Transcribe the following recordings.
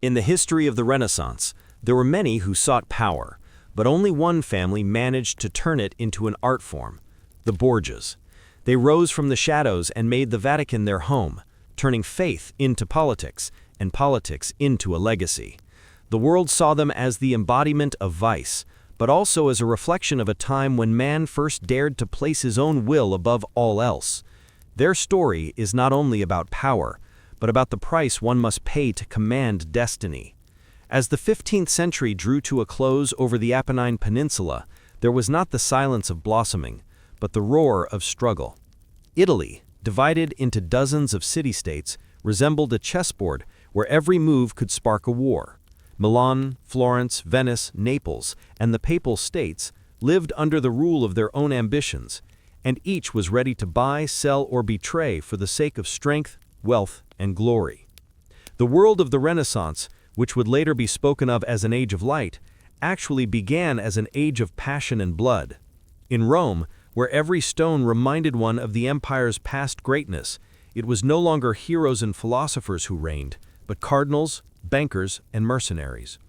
In the history of the Renaissance, there were many who sought power, but only one family managed to turn it into an art form: the Borgias. They rose from the shadows and made the Vatican their home, turning faith into politics and politics into a legacy. The world saw them as the embodiment of vice, but also as a reflection of a time when man first dared to place his own will above all else. Their story is not only about power, but about the price one must pay to command destiny. As the 15th century drew to a close over the Apennine Peninsula, there was not the silence of blossoming, but the roar of struggle. Italy, divided into dozens of city-states, resembled a chessboard where every move could spark a war. Milan, Florence, Venice, Naples, and the Papal States lived under the rule of their own ambitions, and each was ready to buy, sell, or betray for the sake of strength, wealth, and glory. The world of the Renaissance, which would later be spoken of as an age of light, actually began as an age of passion and blood. In Rome, where every stone reminded one of the empire's past greatness, it was no longer heroes and philosophers who reigned, but cardinals, bankers, and mercenaries.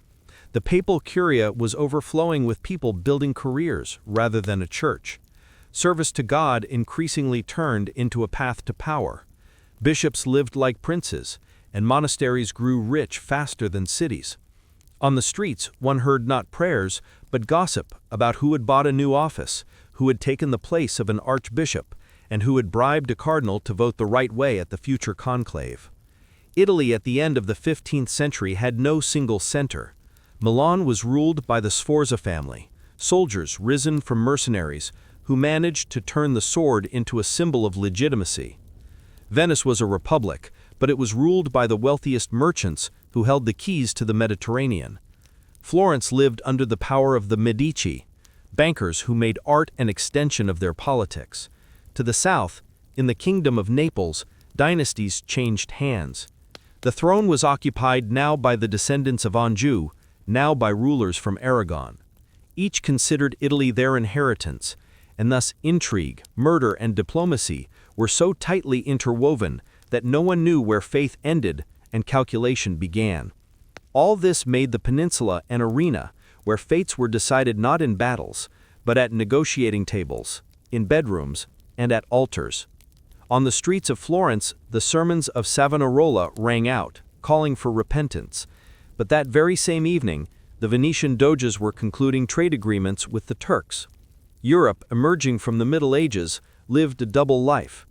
The papal curia was overflowing with people building careers rather than a church. Service to God increasingly turned into a path to power. Bishops lived like princes, and monasteries grew rich faster than cities. On the streets, one heard not prayers, but gossip about who had bought a new office, who had taken the place of an archbishop, and who had bribed a cardinal to vote the right way at the future conclave. Italy at the end of the 15th century had no single center. Milan was ruled by the Sforza family, soldiers risen from mercenaries who managed to turn the sword into a symbol of legitimacy. Venice was a republic, but it was ruled by the wealthiest merchants who held the keys to the Mediterranean. Florence lived under the power of the Medici, bankers who made art an extension of their politics. To the south, in the kingdom of Naples, dynasties changed hands. The throne was occupied now by the descendants of Anjou, now by rulers from Aragon. Each considered Italy their inheritance, and thus intrigue, murder, and diplomacy were so tightly interwoven that no one knew where faith ended and calculation began. All this made the peninsula an arena where fates were decided not in battles, but at negotiating tables, in bedrooms, and at altars. On the streets of Florence, the sermons of Savonarola rang out, calling for repentance. But that very same evening, the Venetian doges were concluding trade agreements with the Turks. Europe, emerging from the Middle Ages, lived a double life.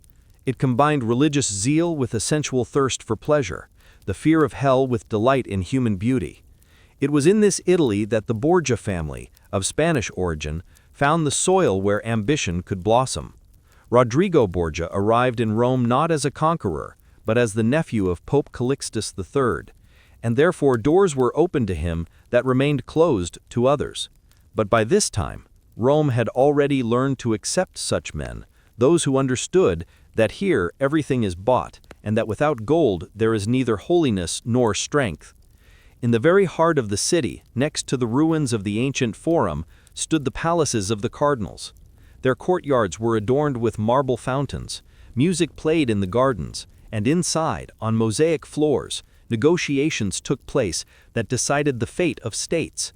It combined religious zeal with a sensual thirst for pleasure, the fear of hell with delight in human beauty. It was in this Italy that the Borgia family, of Spanish origin, found the soil where ambition could blossom. Rodrigo Borgia arrived in Rome not as a conqueror, but as the nephew of Pope Calixtus III, and therefore doors were opened to him that remained closed to others. But by this time, Rome had already learned to accept such men, those who understood that here everything is bought, and that without gold there is neither holiness nor strength. In the very heart of the city, next to the ruins of the ancient Forum, stood the palaces of the cardinals. Their courtyards were adorned with marble fountains, music played in the gardens, and inside, on mosaic floors, negotiations took place that decided the fate of states.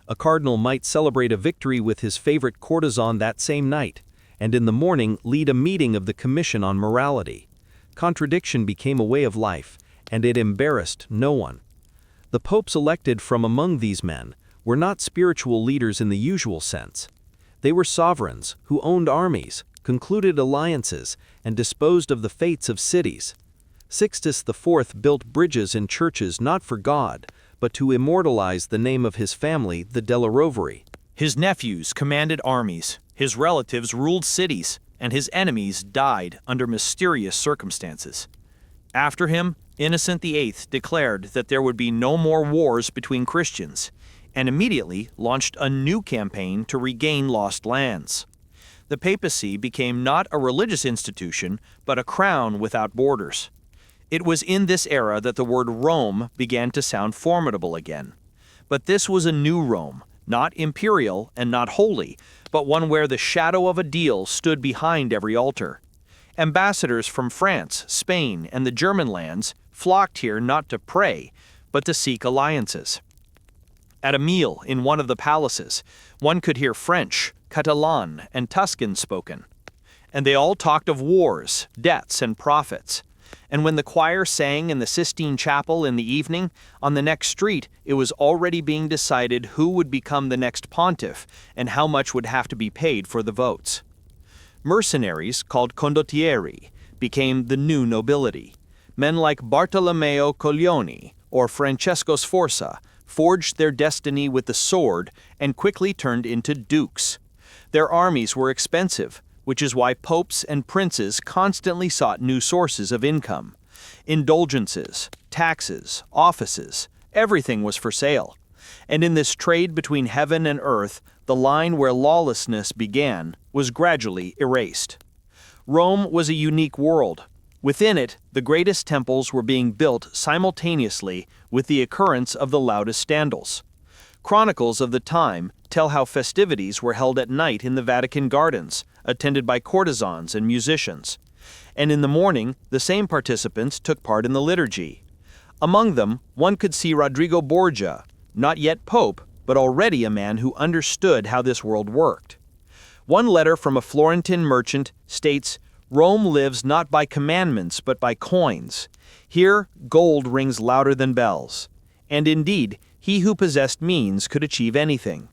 A cardinal might celebrate a victory with his favorite courtesan that same night, and in the morning lead a meeting of the Commission on Morality. Contradiction became a way of life, and it embarrassed no one. The popes elected from among these men were not spiritual leaders in the usual sense. They were sovereigns who owned armies, concluded alliances, and disposed of the fates of cities. Sixtus IV built bridges and churches not for God, but to immortalize the name of his family, the Della Rovere. His nephews commanded armies, his relatives ruled cities, and his enemies died under mysterious circumstances. After him, Innocent VIII declared that there would be no more wars between Christians, and immediately launched a new campaign to regain lost lands. The papacy became not a religious institution, but a crown without borders. It was in this era that the word Rome began to sound formidable again. But this was a new Rome, not imperial and not holy, but one where the shadow of a deal stood behind every altar. Ambassadors from France, Spain, and the German lands flocked here not to pray, but to seek alliances. At a meal in one of the palaces, one could hear French, Catalan, and Tuscan spoken. And they all talked of wars, debts, and profits. And when the choir sang in the Sistine Chapel in the evening, on the next street it was already being decided who would become the next pontiff and how much would have to be paid for the votes. Mercenaries, called condottieri, became the new nobility. Men like Bartolomeo Coglioni or Francesco Sforza forged their destiny with the sword and quickly turned into dukes. Their armies were expensive, which is why popes and princes constantly sought new sources of income. Indulgences, taxes, offices, everything was for sale. And in this trade between heaven and earth, the line where lawlessness began was gradually erased. Rome was a unique world. Within it, the greatest temples were being built simultaneously with the occurrence of the loudest scandals. Chronicles of the time tell how festivities were held at night in the Vatican gardens, attended by courtesans and musicians. And in the morning, the same participants took part in the liturgy. Among them, one could see Rodrigo Borgia, not yet pope, but already a man who understood how this world worked. One letter from a Florentine merchant states, "Rome lives not by commandments but by coins. Here gold rings louder than bells." And indeed, he who possessed means could achieve anything.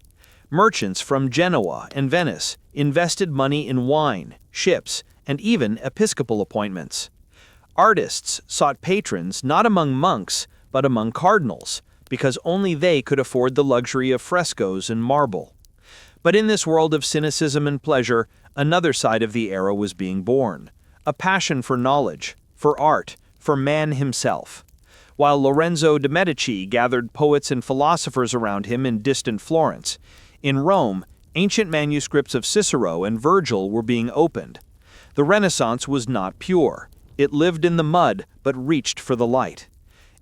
Merchants from Genoa and Venice invested money in wine, ships, and even episcopal appointments. Artists sought patrons not among monks, but among cardinals, because only they could afford the luxury of frescoes and marble. But in this world of cynicism and pleasure, another side of the era was being born, a passion for knowledge, for art, for man himself. While Lorenzo de' Medici gathered poets and philosophers around him in distant Florence, in Rome, ancient manuscripts of Cicero and Virgil were being opened. The Renaissance was not pure. It lived in the mud, but reached for the light.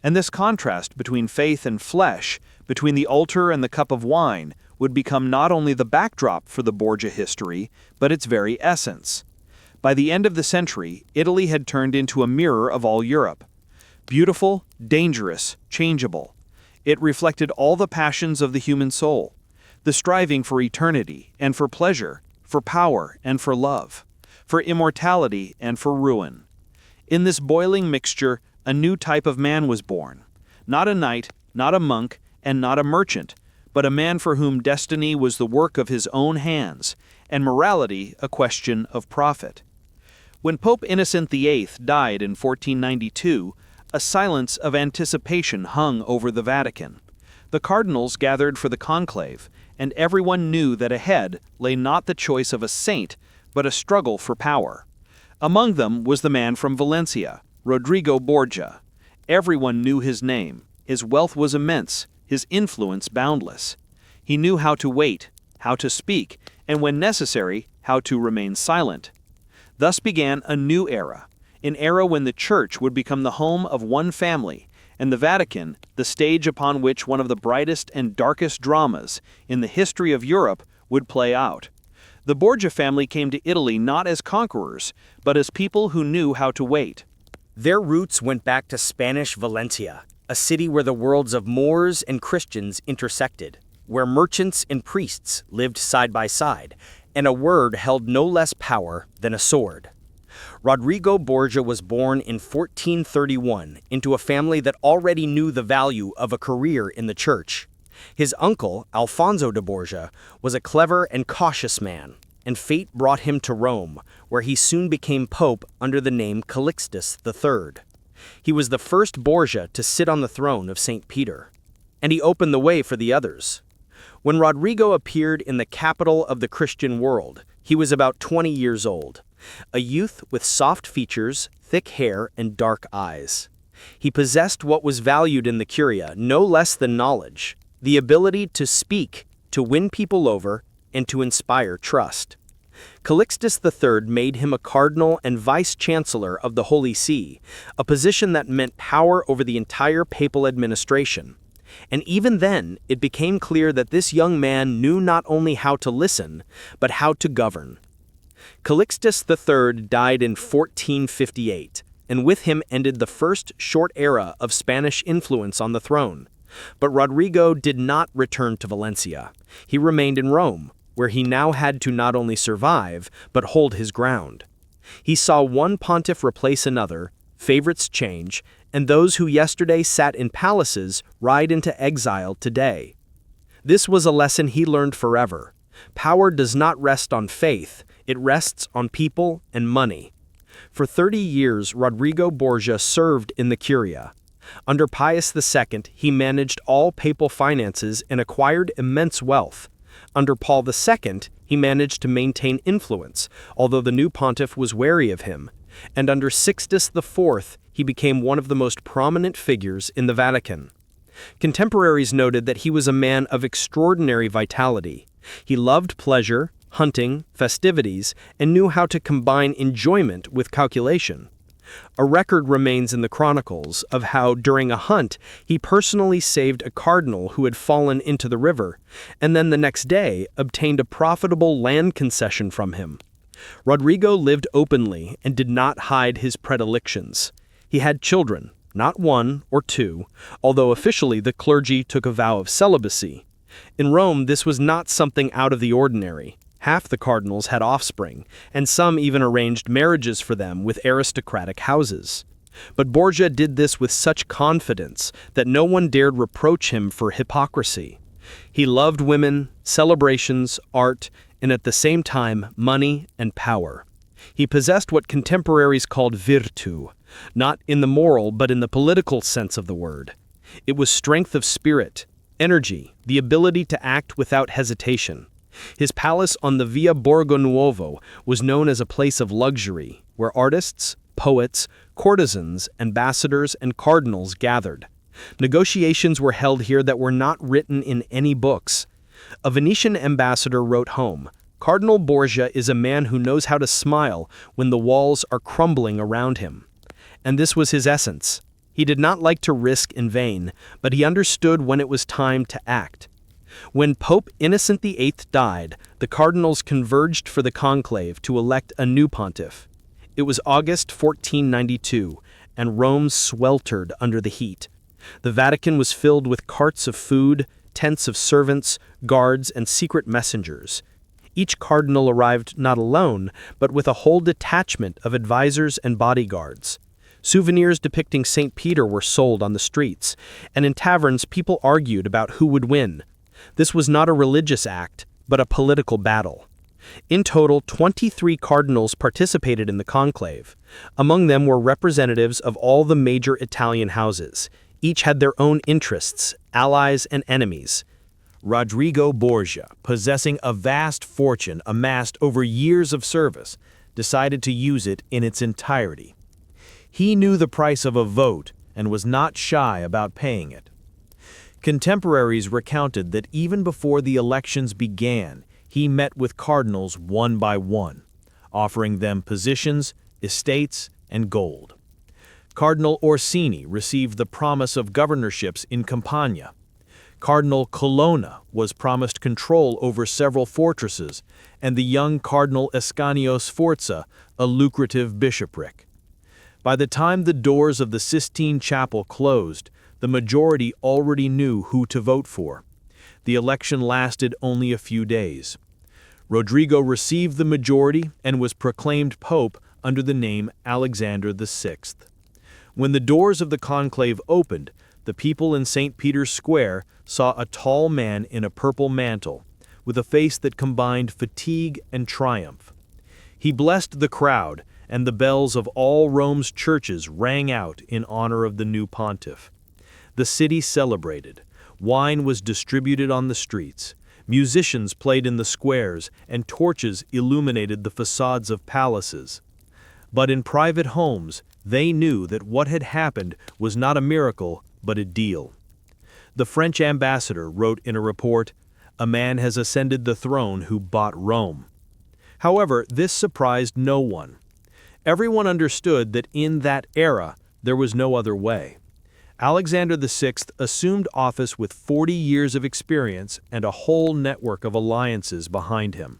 And this contrast between faith and flesh, between the altar and the cup of wine, would become not only the backdrop for the Borgia history, but its very essence. By the end of the century, Italy had turned into a mirror of all Europe. Beautiful, dangerous, changeable. It reflected all the passions of the human soul, the striving for eternity and for pleasure, for power and for love, for immortality and for ruin. In this boiling mixture, a new type of man was born. Not a knight, not a monk, and not a merchant, but a man for whom destiny was the work of his own hands, and morality a question of profit. When Pope Innocent VIII died in 1492, a silence of anticipation hung over the Vatican. The cardinals gathered for the conclave, and everyone knew that ahead lay not the choice of a saint, but a struggle for power. Among them was the man from Valencia, Rodrigo Borgia. Everyone knew his name. His wealth was immense, his influence boundless. He knew how to wait, how to speak, and when necessary, how to remain silent. Thus began a new era, an era when the Church would become the home of one family, and the Vatican, the stage upon which one of the brightest and darkest dramas in the history of Europe would play out. The Borgia family came to Italy not as conquerors, but as people who knew how to wait. Their roots went back to Spanish Valencia, a city where the worlds of Moors and Christians intersected, where merchants and priests lived side by side, and a word held no less power than a sword. Rodrigo Borgia was born in 1431 into a family that already knew the value of a career in the church. His uncle, Alfonso de Borgia, was a clever and cautious man, and fate brought him to Rome, where he soon became pope under the name Calixtus III. He was the first Borgia to sit on the throne of St. Peter, and he opened the way for the others. When Rodrigo appeared in the capital of the Christian world, he was about 20 years old, a youth with soft features, thick hair, and dark eyes. He possessed what was valued in the Curia no less than knowledge, the ability to speak, to win people over, and to inspire trust. Calixtus III made him a cardinal and vice-chancellor of the Holy See, a position that meant power over the entire papal administration. And even then, it became clear that this young man knew not only how to listen, but how to govern. Calixtus III died in 1458, and with him ended the first short era of Spanish influence on the throne. But Rodrigo did not return to Valencia. He remained in Rome, where he now had to not only survive, but hold his ground. He saw one pontiff replace another, favorites change, and those who yesterday sat in palaces ride into exile today. This was a lesson he learned forever. Power does not rest on faith, it rests on people and money. For 30 years, Rodrigo Borgia served in the Curia. Under Pius II, he managed all papal finances and acquired immense wealth. Under Paul II, he managed to maintain influence, although the new pontiff was wary of him. And under Sixtus IV, he became one of the most prominent figures in the Vatican. Contemporaries noted that he was a man of extraordinary vitality. He loved pleasure, hunting, festivities, and knew how to combine enjoyment with calculation. A record remains in the chronicles of how, during a hunt, he personally saved a cardinal who had fallen into the river, and then the next day obtained a profitable land concession from him. Rodrigo lived openly and did not hide his predilections. He had children, not one or two, although officially the clergy took a vow of celibacy. In Rome, this was not something out of the ordinary. Half the cardinals had offspring, and some even arranged marriages for them with aristocratic houses. But Borgia did this with such confidence that no one dared reproach him for hypocrisy. He loved women, celebrations, art, and at the same time money and power. He possessed what contemporaries called virtù, not in the moral but in the political sense of the word. It was strength of spirit, energy, the ability to act without hesitation. His palace on the Via Borgo Nuovo was known as a place of luxury, where artists, poets, courtesans, ambassadors, and cardinals gathered. Negotiations were held here that were not written in any books. A Venetian ambassador wrote home, "Cardinal Borgia is a man who knows how to smile when the walls are crumbling around him." And this was his essence. He did not like to risk in vain, but he understood when it was time to act. When Pope Innocent VIII died, the cardinals converged for the conclave to elect a new pontiff. It was August 1492, and Rome sweltered under the heat. The Vatican was filled with carts of food, tents of servants, guards, and secret messengers. Each cardinal arrived not alone, but with a whole detachment of advisors and bodyguards. Souvenirs depicting St. Peter were sold on the streets, and in taverns people argued about who would win. This was not a religious act, but a political battle. In total, 23 cardinals participated in the conclave. Among them were representatives of all the major Italian houses. Each had their own interests, allies, and enemies. Rodrigo Borgia, possessing a vast fortune amassed over years of service, decided to use it in its entirety. He knew the price of a vote and was not shy about paying it. Contemporaries recounted that even before the elections began, he met with cardinals one by one, offering them positions, estates, and gold. Cardinal Orsini received the promise of governorships in Campania. Cardinal Colonna was promised control over several fortresses, and the young Cardinal Ascanio Sforza a lucrative bishopric. By the time the doors of the Sistine Chapel closed, the majority already knew who to vote for. The election lasted only a few days. Rodrigo received the majority and was proclaimed pope under the name Alexander VI. When the doors of the conclave opened, the people in St. Peter's Square saw a tall man in a purple mantle, with a face that combined fatigue and triumph. He blessed the crowd, and the bells of all Rome's churches rang out in honor of the new pontiff. The city celebrated. Wine was distributed on the streets. Musicians played in the squares, and torches illuminated the facades of palaces. But in private homes, they knew that what had happened was not a miracle, but a deal. The French ambassador wrote in a report, "A man has ascended the throne who bought Rome." However, this surprised no one. Everyone understood that in that era, there was no other way. Alexander VI assumed office with 40 years of experience and a whole network of alliances behind him.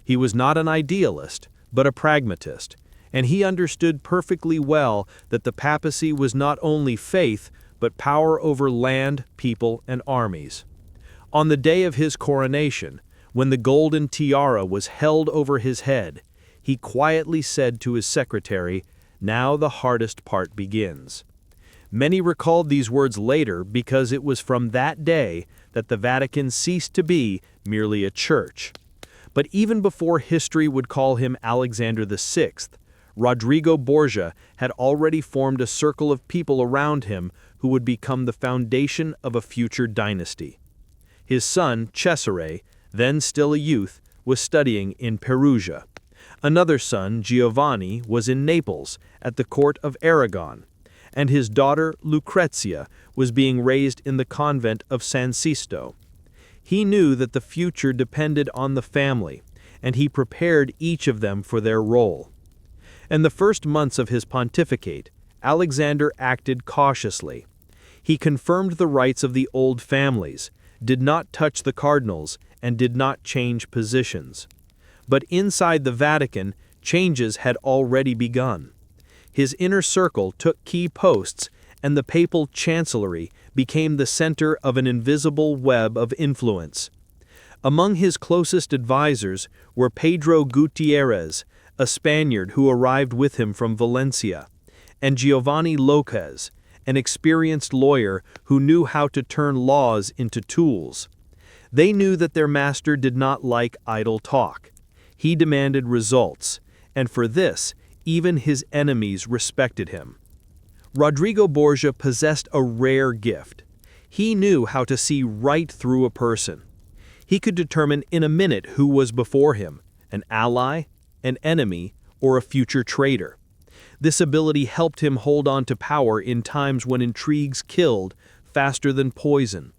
He was not an idealist, but a pragmatist, and he understood perfectly well that the papacy was not only faith, but power over land, people, and armies. On the day of his coronation, when the golden tiara was held over his head, he quietly said to his secretary, "Now the hardest part begins." Many recalled these words later because it was from that day that the Vatican ceased to be merely a church. But even before history would call him Alexander VI, Rodrigo Borgia had already formed a circle of people around him who would become the foundation of a future dynasty. His son, Cesare, then still a youth, was studying in Perugia. Another son, Giovanni, was in Naples, at the court of Aragon, and his daughter, Lucrezia, was being raised in the convent of San Sisto. He knew that the future depended on the family, and he prepared each of them for their role. In the first months of his pontificate, Alexander acted cautiously. He confirmed the rights of the old families, did not touch the cardinals, and did not change positions. But inside the Vatican, changes had already begun. His inner circle took key posts, and the papal chancellery became the center of an invisible web of influence. Among his closest advisors were Pedro Gutierrez, a Spaniard who arrived with him from Valencia, and Giovanni Lopez, an experienced lawyer who knew how to turn laws into tools. They knew that their master did not like idle talk. He demanded results, and for this, even his enemies respected him. Rodrigo Borgia possessed a rare gift. He knew how to see right through a person. He could determine in a minute who was before him, an ally, an enemy, or a future traitor. This ability helped him hold on to power in times when intrigues killed faster than poison.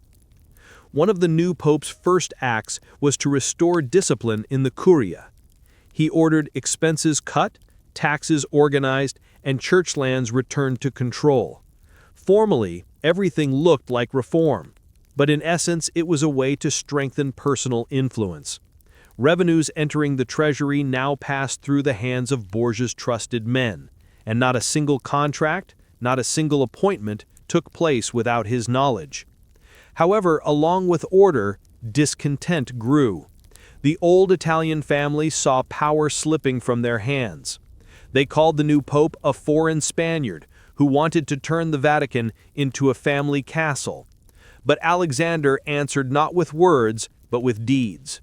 One of the new pope's first acts was to restore discipline in the Curia. He ordered expenses cut, taxes organized, and church lands returned to control. Formally, everything looked like reform, but in essence it was a way to strengthen personal influence. Revenues entering the treasury now passed through the hands of Borgia's trusted men, and not a single contract, not a single appointment took place without his knowledge. However, along with order, discontent grew. The old Italian family saw power slipping from their hands. They called the new pope a foreign Spaniard who wanted to turn the Vatican into a family castle. But Alexander answered not with words, but with deeds.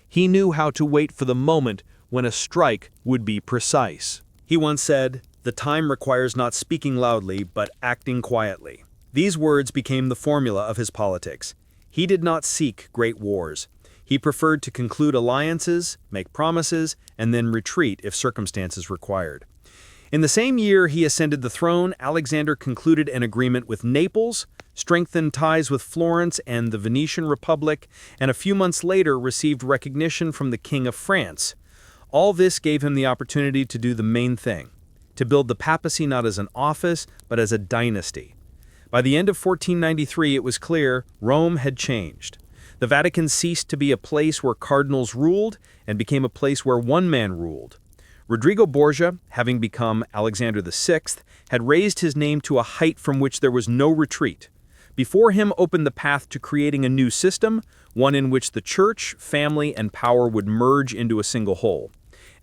He knew how to wait for the moment when a strike would be precise. He once said, "The time requires not speaking loudly, but acting quietly." These words became the formula of his politics. He did not seek great wars. He preferred to conclude alliances, make promises, and then retreat if circumstances required. In the same year he ascended the throne, Alexander concluded an agreement with Naples, strengthened ties with Florence and the Venetian Republic, and a few months later received recognition from the King of France. All this gave him the opportunity to do the main thing, to build the papacy not as an office, but as a dynasty. By the end of 1493, it was clear Rome had changed. The Vatican ceased to be a place where cardinals ruled and became a place where one man ruled. Rodrigo Borgia, having become Alexander VI, had raised his name to a height from which there was no retreat. Before him opened the path to creating a new system, one in which the church, family, and power would merge into a single whole.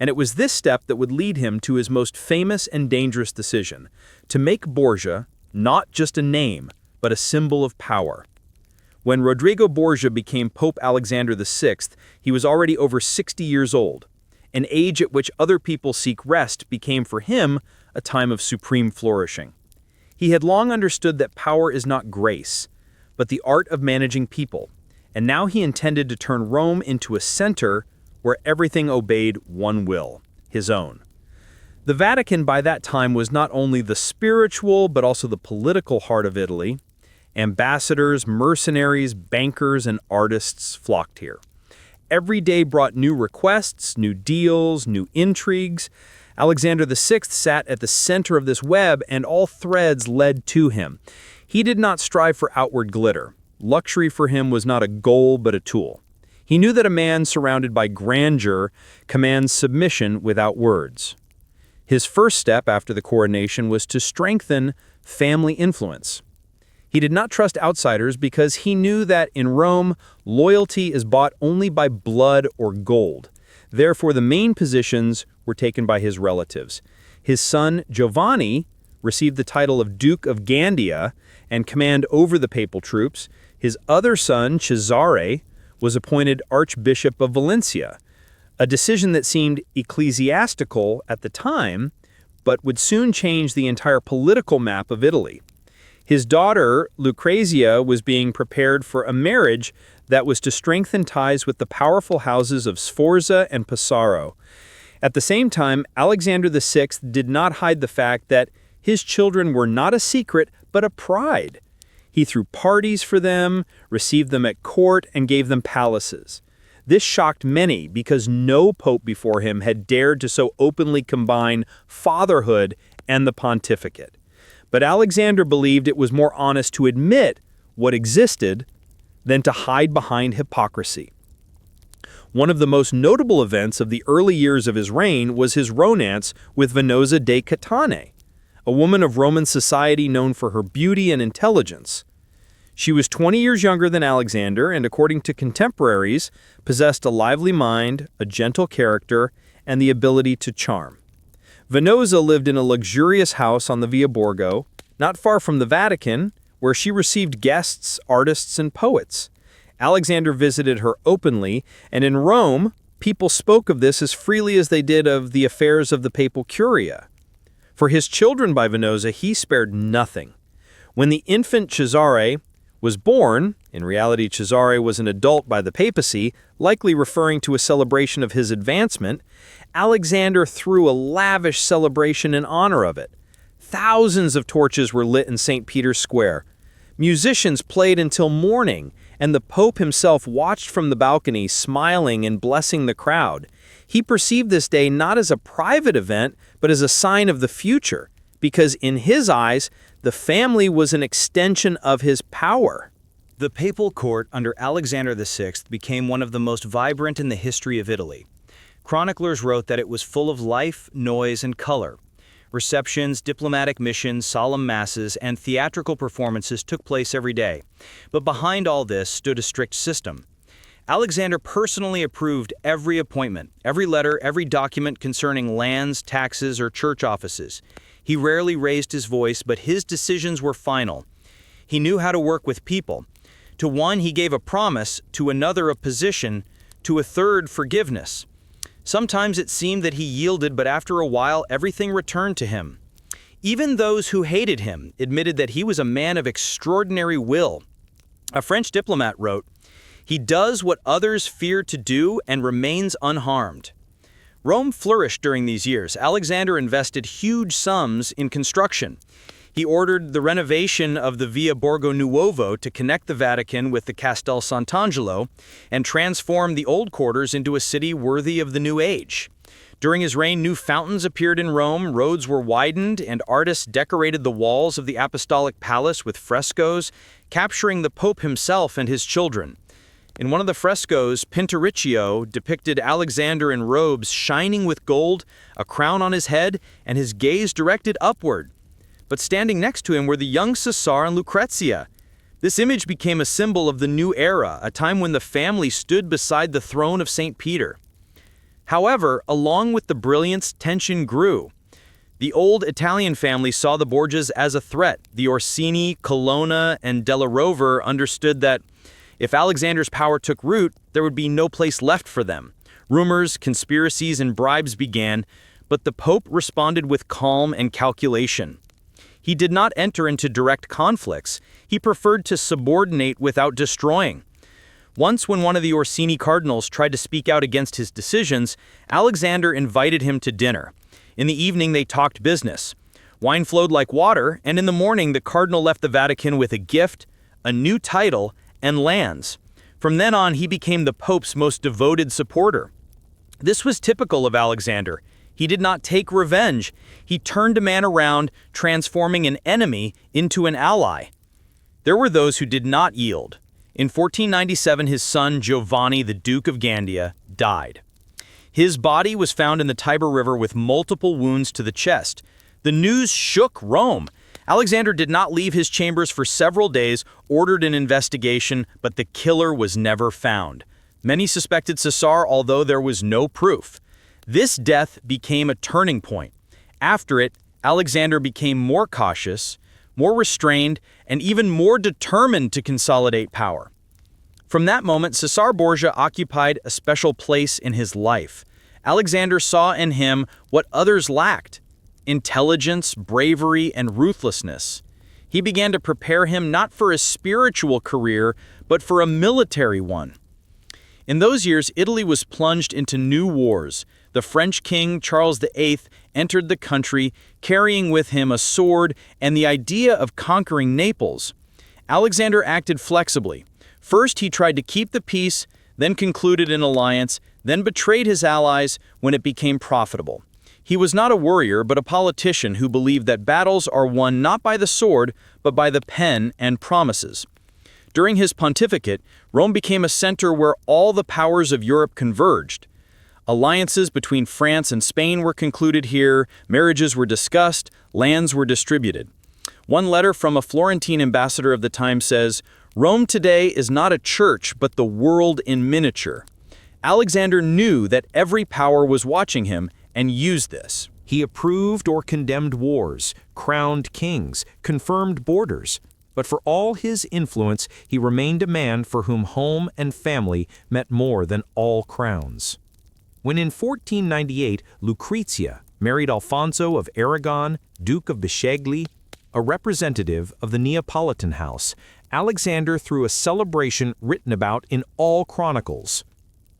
And it was this step that would lead him to his most famous and dangerous decision, to make Borgia not just a name, but a symbol of power. When Rodrigo Borgia became Pope Alexander VI, he was already over 60 years old. An age at which other people seek rest became for him a time of supreme flourishing. He had long understood that power is not grace, but the art of managing people, and now he intended to turn Rome into a center where everything obeyed one will, his own. The Vatican by that time was not only the spiritual but also the political heart of Italy. Ambassadors, mercenaries, bankers, and artists flocked here. Every day brought new requests, new deals, new intrigues. Alexander VI sat at the center of this web, and all threads led to him. He did not strive for outward glitter. Luxury for him was not a goal but a tool. He knew that a man surrounded by grandeur commands submission without words. His first step after the coronation was to strengthen family influence. He did not trust outsiders because he knew that in Rome, loyalty is bought only by blood or gold. Therefore, the main positions were taken by his relatives. His son, Giovanni, received the title of Duke of Gandia and command over the papal troops. His other son, Cesare, was appointed Archbishop of Valencia, a decision that seemed ecclesiastical at the time, but would soon change the entire political map of Italy. His daughter, Lucrezia, was being prepared for a marriage that was to strengthen ties with the powerful houses of Sforza and Pesaro. At the same time, Alexander VI did not hide the fact that his children were not a secret, but a pride. He threw parties for them, received them at court, and gave them palaces. This shocked many because no pope before him had dared to so openly combine fatherhood and the pontificate. But Alexander believed it was more honest to admit what existed than to hide behind hypocrisy. One of the most notable events of the early years of his reign was his romance with Venosa de Catane, a woman of Roman society known for her beauty and intelligence. She was 20 years younger than Alexander and, according to contemporaries, possessed a lively mind, a gentle character, and the ability to charm. Venosa lived in a luxurious house on the Via Borgo, not far from the Vatican, where she received guests, artists, and poets. Alexander visited her openly, and in Rome, people spoke of this as freely as they did of the affairs of the papal curia. For his children by Venosa, he spared nothing. When the infant Cesare was born, in reality Cesare was an adult by the papacy, likely referring to a celebration of his advancement, Alexander threw a lavish celebration in honor of it. Thousands of torches were lit in St. Peter's Square. Musicians played until morning, and the Pope himself watched from the balcony, smiling and blessing the crowd. He perceived this day not as a private event, but as a sign of the future, because in his eyes, the family was an extension of his power. The papal court under Alexander VI became one of the most vibrant in the history of Italy. Chroniclers wrote that it was full of life, noise, and color. Receptions, diplomatic missions, solemn masses, and theatrical performances took place every day. But behind all this stood a strict system. Alexander personally approved every appointment, every letter, every document concerning lands, taxes, or church offices. He rarely raised his voice, but his decisions were final. He knew how to work with people. To one, he gave a promise, to another, a position, to a third, forgiveness. Sometimes it seemed that he yielded, but after a while, everything returned to him. Even those who hated him admitted that he was a man of extraordinary will. A French diplomat wrote, "He does what others fear to do and remains unharmed." Rome flourished during these years. Alexander invested huge sums in construction. He ordered the renovation of the Via Borgo Nuovo to connect the Vatican with the Castel Sant'Angelo and transform the old quarters into a city worthy of the new age. During his reign, new fountains appeared in Rome, roads were widened, and artists decorated the walls of the Apostolic Palace with frescoes, capturing the Pope himself and his children. In one of the frescoes, Pinturicchio depicted Alexander in robes shining with gold, a crown on his head, and his gaze directed upward. But standing next to him were the young Cesar and Lucrezia. This image became a symbol of the new era, a time when the family stood beside the throne of St. Peter. However, along with the brilliance, tension grew. The old Italian family saw the Borgias as a threat. The Orsini, Colonna, and Della Rovere understood that if Alexander's power took root, there would be no place left for them. Rumors, conspiracies, and bribes began, but the Pope responded with calm and calculation. He did not enter into direct conflicts. He preferred to subordinate without destroying. Once, when one of the Orsini cardinals tried to speak out against his decisions, Alexander invited him to dinner. In the evening, they talked business. Wine flowed like water, and in the morning, the cardinal left the Vatican with a gift, a new title, and lands. From then on, he became the Pope's most devoted supporter. This was typical of Alexander. He did not take revenge. He turned a man around, transforming an enemy into an ally. There were those who did not yield. In 1497, his son Giovanni, the Duke of Gandia, died. His body was found in the Tiber River with multiple wounds to the chest. The news shook Rome. Alexander did not leave his chambers for several days, ordered an investigation, but the killer was never found. Many suspected Cesar, although there was no proof. This death became a turning point. After it, Alexander became more cautious, more restrained, and even more determined to consolidate power. From that moment, Cesare Borgia occupied a special place in his life. Alexander saw in him what others lacked: intelligence, bravery, and ruthlessness. He began to prepare him not for a spiritual career, but for a military one. In those years, Italy was plunged into new wars. The French king, Charles VIII, entered the country, carrying with him a sword and the idea of conquering Naples. Alexander acted flexibly. First, he tried to keep the peace, then concluded an alliance, then betrayed his allies when it became profitable. He was not a warrior, but a politician who believed that battles are won not by the sword, but by the pen and promises. During his pontificate, Rome became a center where all the powers of Europe converged. Alliances between France and Spain were concluded here, marriages were discussed, lands were distributed. One letter from a Florentine ambassador of the time says, "Rome today is not a church, but the world in miniature." Alexander knew that every power was watching him and used this. He approved or condemned wars, crowned kings, confirmed borders. But for all his influence, he remained a man for whom home and family meant more than all crowns. When in 1498 Lucrezia married Alfonso of Aragon, Duke of Bisceglie, a representative of the Neapolitan house, Alexander threw a celebration written about in all chronicles.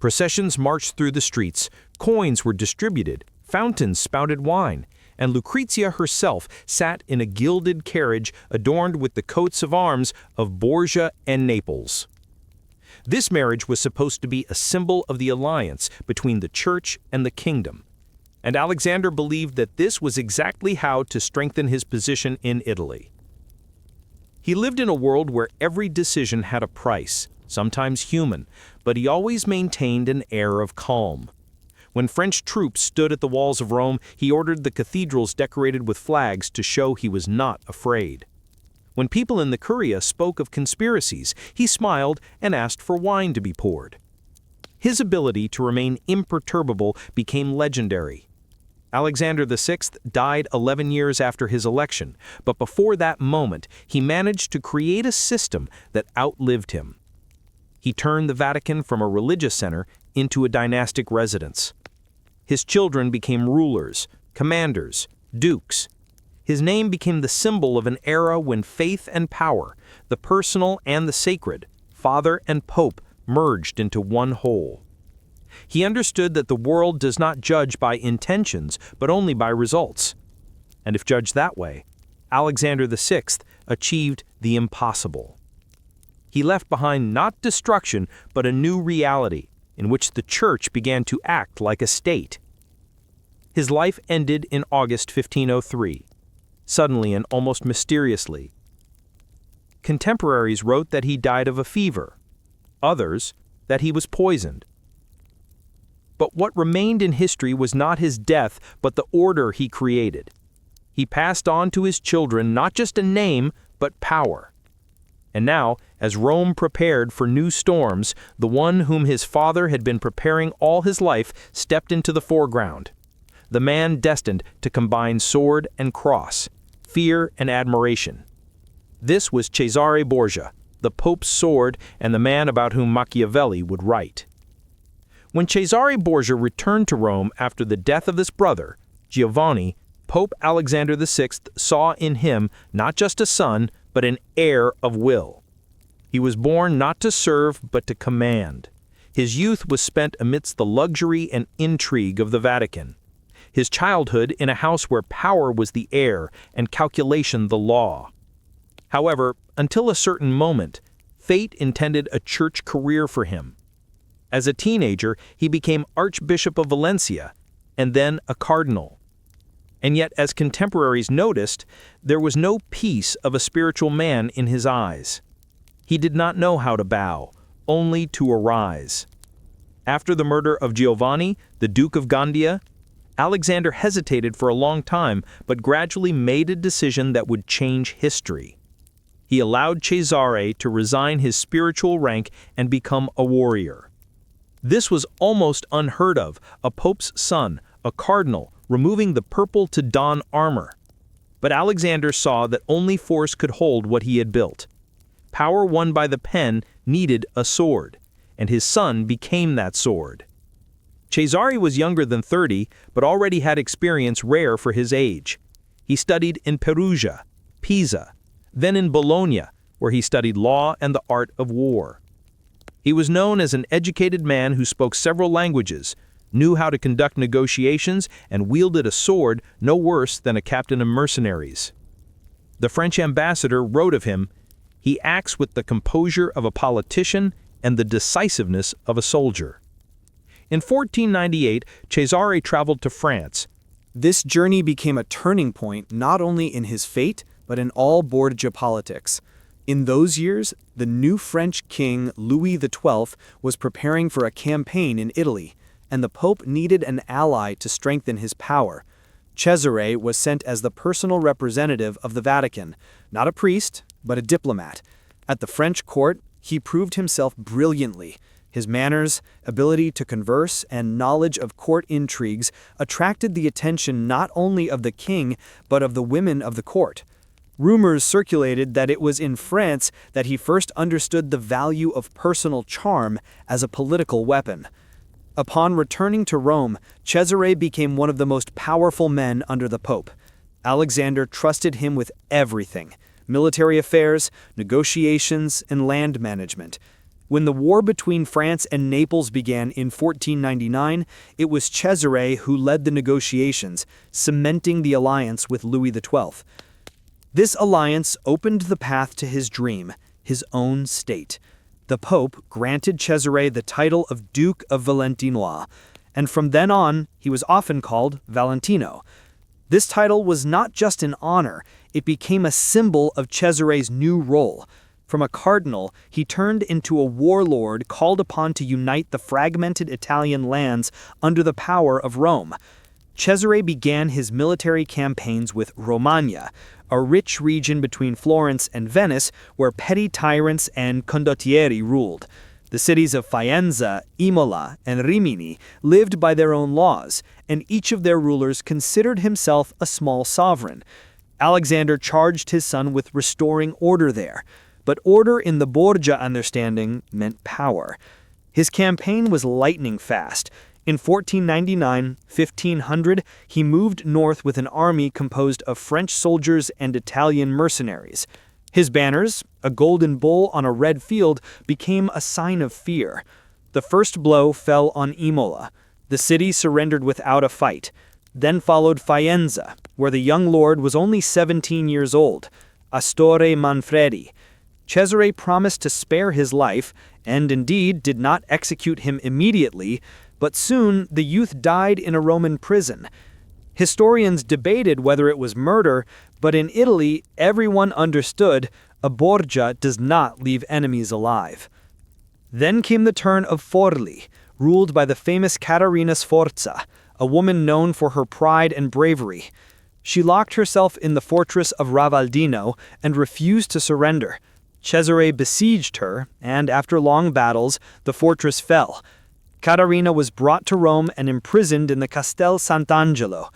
Processions marched through the streets, coins were distributed, fountains spouted wine, and Lucrezia herself sat in a gilded carriage adorned with the coats of arms of Borgia and Naples. This marriage was supposed to be a symbol of the alliance between the church and the kingdom, and Alexander believed that this was exactly how to strengthen his position in Italy. He lived in a world where every decision had a price, sometimes human, but he always maintained an air of calm. When French troops stood at the walls of Rome, he ordered the cathedrals decorated with flags to show he was not afraid. When people in the Curia spoke of conspiracies, he smiled and asked for wine to be poured. His ability to remain imperturbable became legendary. Alexander VI died 11 years after his election, but before that moment, he managed to create a system that outlived him. He turned the Vatican from a religious center into a dynastic residence. His children became rulers, commanders, dukes. His name became the symbol of an era when faith and power, the personal and the sacred, Father and Pope, merged into one whole. He understood that the world does not judge by intentions, but only by results. And if judged that way, Alexander VI achieved the impossible. He left behind not destruction, but a new reality in which the church began to act like a state. His life ended in August 1503, suddenly and almost mysteriously. Contemporaries wrote that he died of a fever, others that he was poisoned. But what remained in history was not his death, but the order he created. He passed on to his children not just a name, but power. And now, as Rome prepared for new storms, the one whom his father had been preparing all his life stepped into the foreground. The man destined to combine sword and cross, fear and admiration. This was Cesare Borgia, the Pope's sword and the man about whom Machiavelli would write. When Cesare Borgia returned to Rome after the death of his brother, Giovanni, Pope Alexander VI saw in him not just a son, but an heir of will. He was born not to serve, but to command. His youth was spent amidst the luxury and intrigue of the Vatican. His childhood in a house where power was the heir and calculation the law. However, until a certain moment, fate intended a church career for him. As a teenager, he became Archbishop of Valencia, and then a cardinal. And yet, as contemporaries noticed, there was no peace of a spiritual man in his eyes. He did not know how to bow, only to arise. After the murder of Giovanni, the Duke of Gandia, Alexander hesitated for a long time but gradually made a decision that would change history. He allowed Cesare to resign his spiritual rank and become a warrior. This was almost unheard of, a pope's son, a cardinal, removing the purple to don armor. But Alexander saw that only force could hold what he had built. Power won by the pen needed a sword, and his son became that sword. Cesare was younger than 30, but already had experience rare for his age. He studied in Perugia, Pisa, then in Bologna, where he studied law and the art of war. He was known as an educated man who spoke several languages, knew how to conduct negotiations, and wielded a sword no worse than a captain of mercenaries. The French ambassador wrote of him, "He acts with the composure of a politician and the decisiveness of a soldier." In 1498, Cesare traveled to France. This journey became a turning point not only in his fate, but in all Borgia politics. In those years, the new French king Louis XII was preparing for a campaign in Italy, and the Pope needed an ally to strengthen his power. Cesare was sent as the personal representative of the Vatican, not a priest, but a diplomat. At the French court, he proved himself brilliantly. His manners, ability to converse, and knowledge of court intrigues attracted the attention not only of the king, but of the women of the court. Rumors circulated that it was in France that he first understood the value of personal charm as a political weapon. Upon returning to Rome, Cesare became one of the most powerful men under the Pope. Alexander trusted him with everything: military affairs, negotiations, and land management. When the war between France and Naples began in 1499, it was Cesare who led the negotiations, cementing the alliance with Louis XII. This alliance opened the path to his dream, his own state. The Pope granted Cesare the title of Duke of Valentinois, and from then on, he was often called Valentino. This title was not just an honor, it became a symbol of Cesare's new role. From a cardinal, he turned into a warlord called upon to unite the fragmented Italian lands under the power of Rome. Cesare began his military campaigns with Romagna, a rich region between Florence and Venice where petty tyrants and condottieri ruled. The cities of Faenza, Imola, and Rimini lived by their own laws, and each of their rulers considered himself a small sovereign. Alexander charged his son with restoring order there, but order in the Borgia understanding meant power. His campaign was lightning fast. In 1499-1500, he moved north with an army composed of French soldiers and Italian mercenaries. His banners, a golden bull on a red field, became a sign of fear. The first blow fell on Imola. The city surrendered without a fight. Then followed Faenza, where the young lord was only 17 years old, Astore Manfredi. Cesare promised to spare his life, and indeed did not execute him immediately, but soon the youth died in a Roman prison. Historians debated whether it was murder, but in Italy, everyone understood a Borgia does not leave enemies alive. Then came the turn of Forli, ruled by the famous Caterina Sforza, a woman known for her pride and bravery. She locked herself in the fortress of Ravaldino and refused to surrender. Cesare besieged her, and after long battles, the fortress fell. Caterina was brought to Rome and imprisoned in the Castel Sant'Angelo.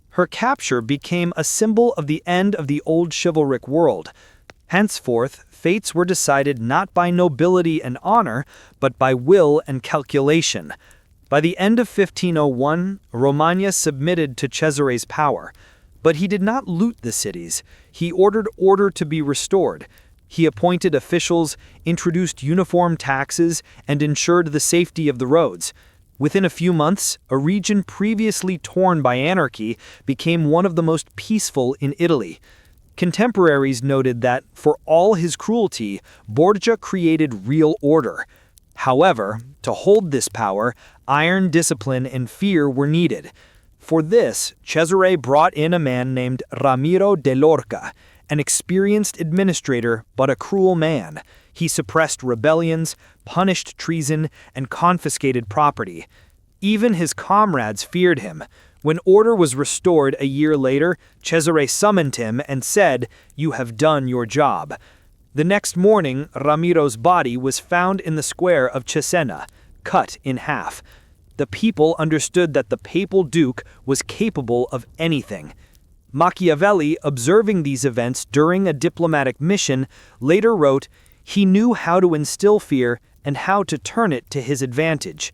Her capture became a symbol of the end of the old chivalric world. Henceforth, fates were decided not by nobility and honor, but by will and calculation. By the end of 1501, Romagna submitted to Cesare's power. But he did not loot the cities. He ordered order to be restored. He appointed officials, introduced uniform taxes, and ensured the safety of the roads. Within a few months, a region previously torn by anarchy became one of the most peaceful in Italy. Contemporaries noted that, for all his cruelty, Borgia created real order. However, to hold this power, iron discipline and fear were needed. For this, Cesare brought in a man named Ramiro de Lorca, an experienced administrator but a cruel man. He suppressed rebellions, punished treason, and confiscated property. Even his comrades feared him. When order was restored a year later, Cesare summoned him and said, "You have done your job." The next morning, Ramiro's body was found in the square of Cesena, cut in half. The people understood that the papal duke was capable of anything. Machiavelli, observing these events during a diplomatic mission, later wrote, "He knew how to instill fear and how to turn it to his advantage."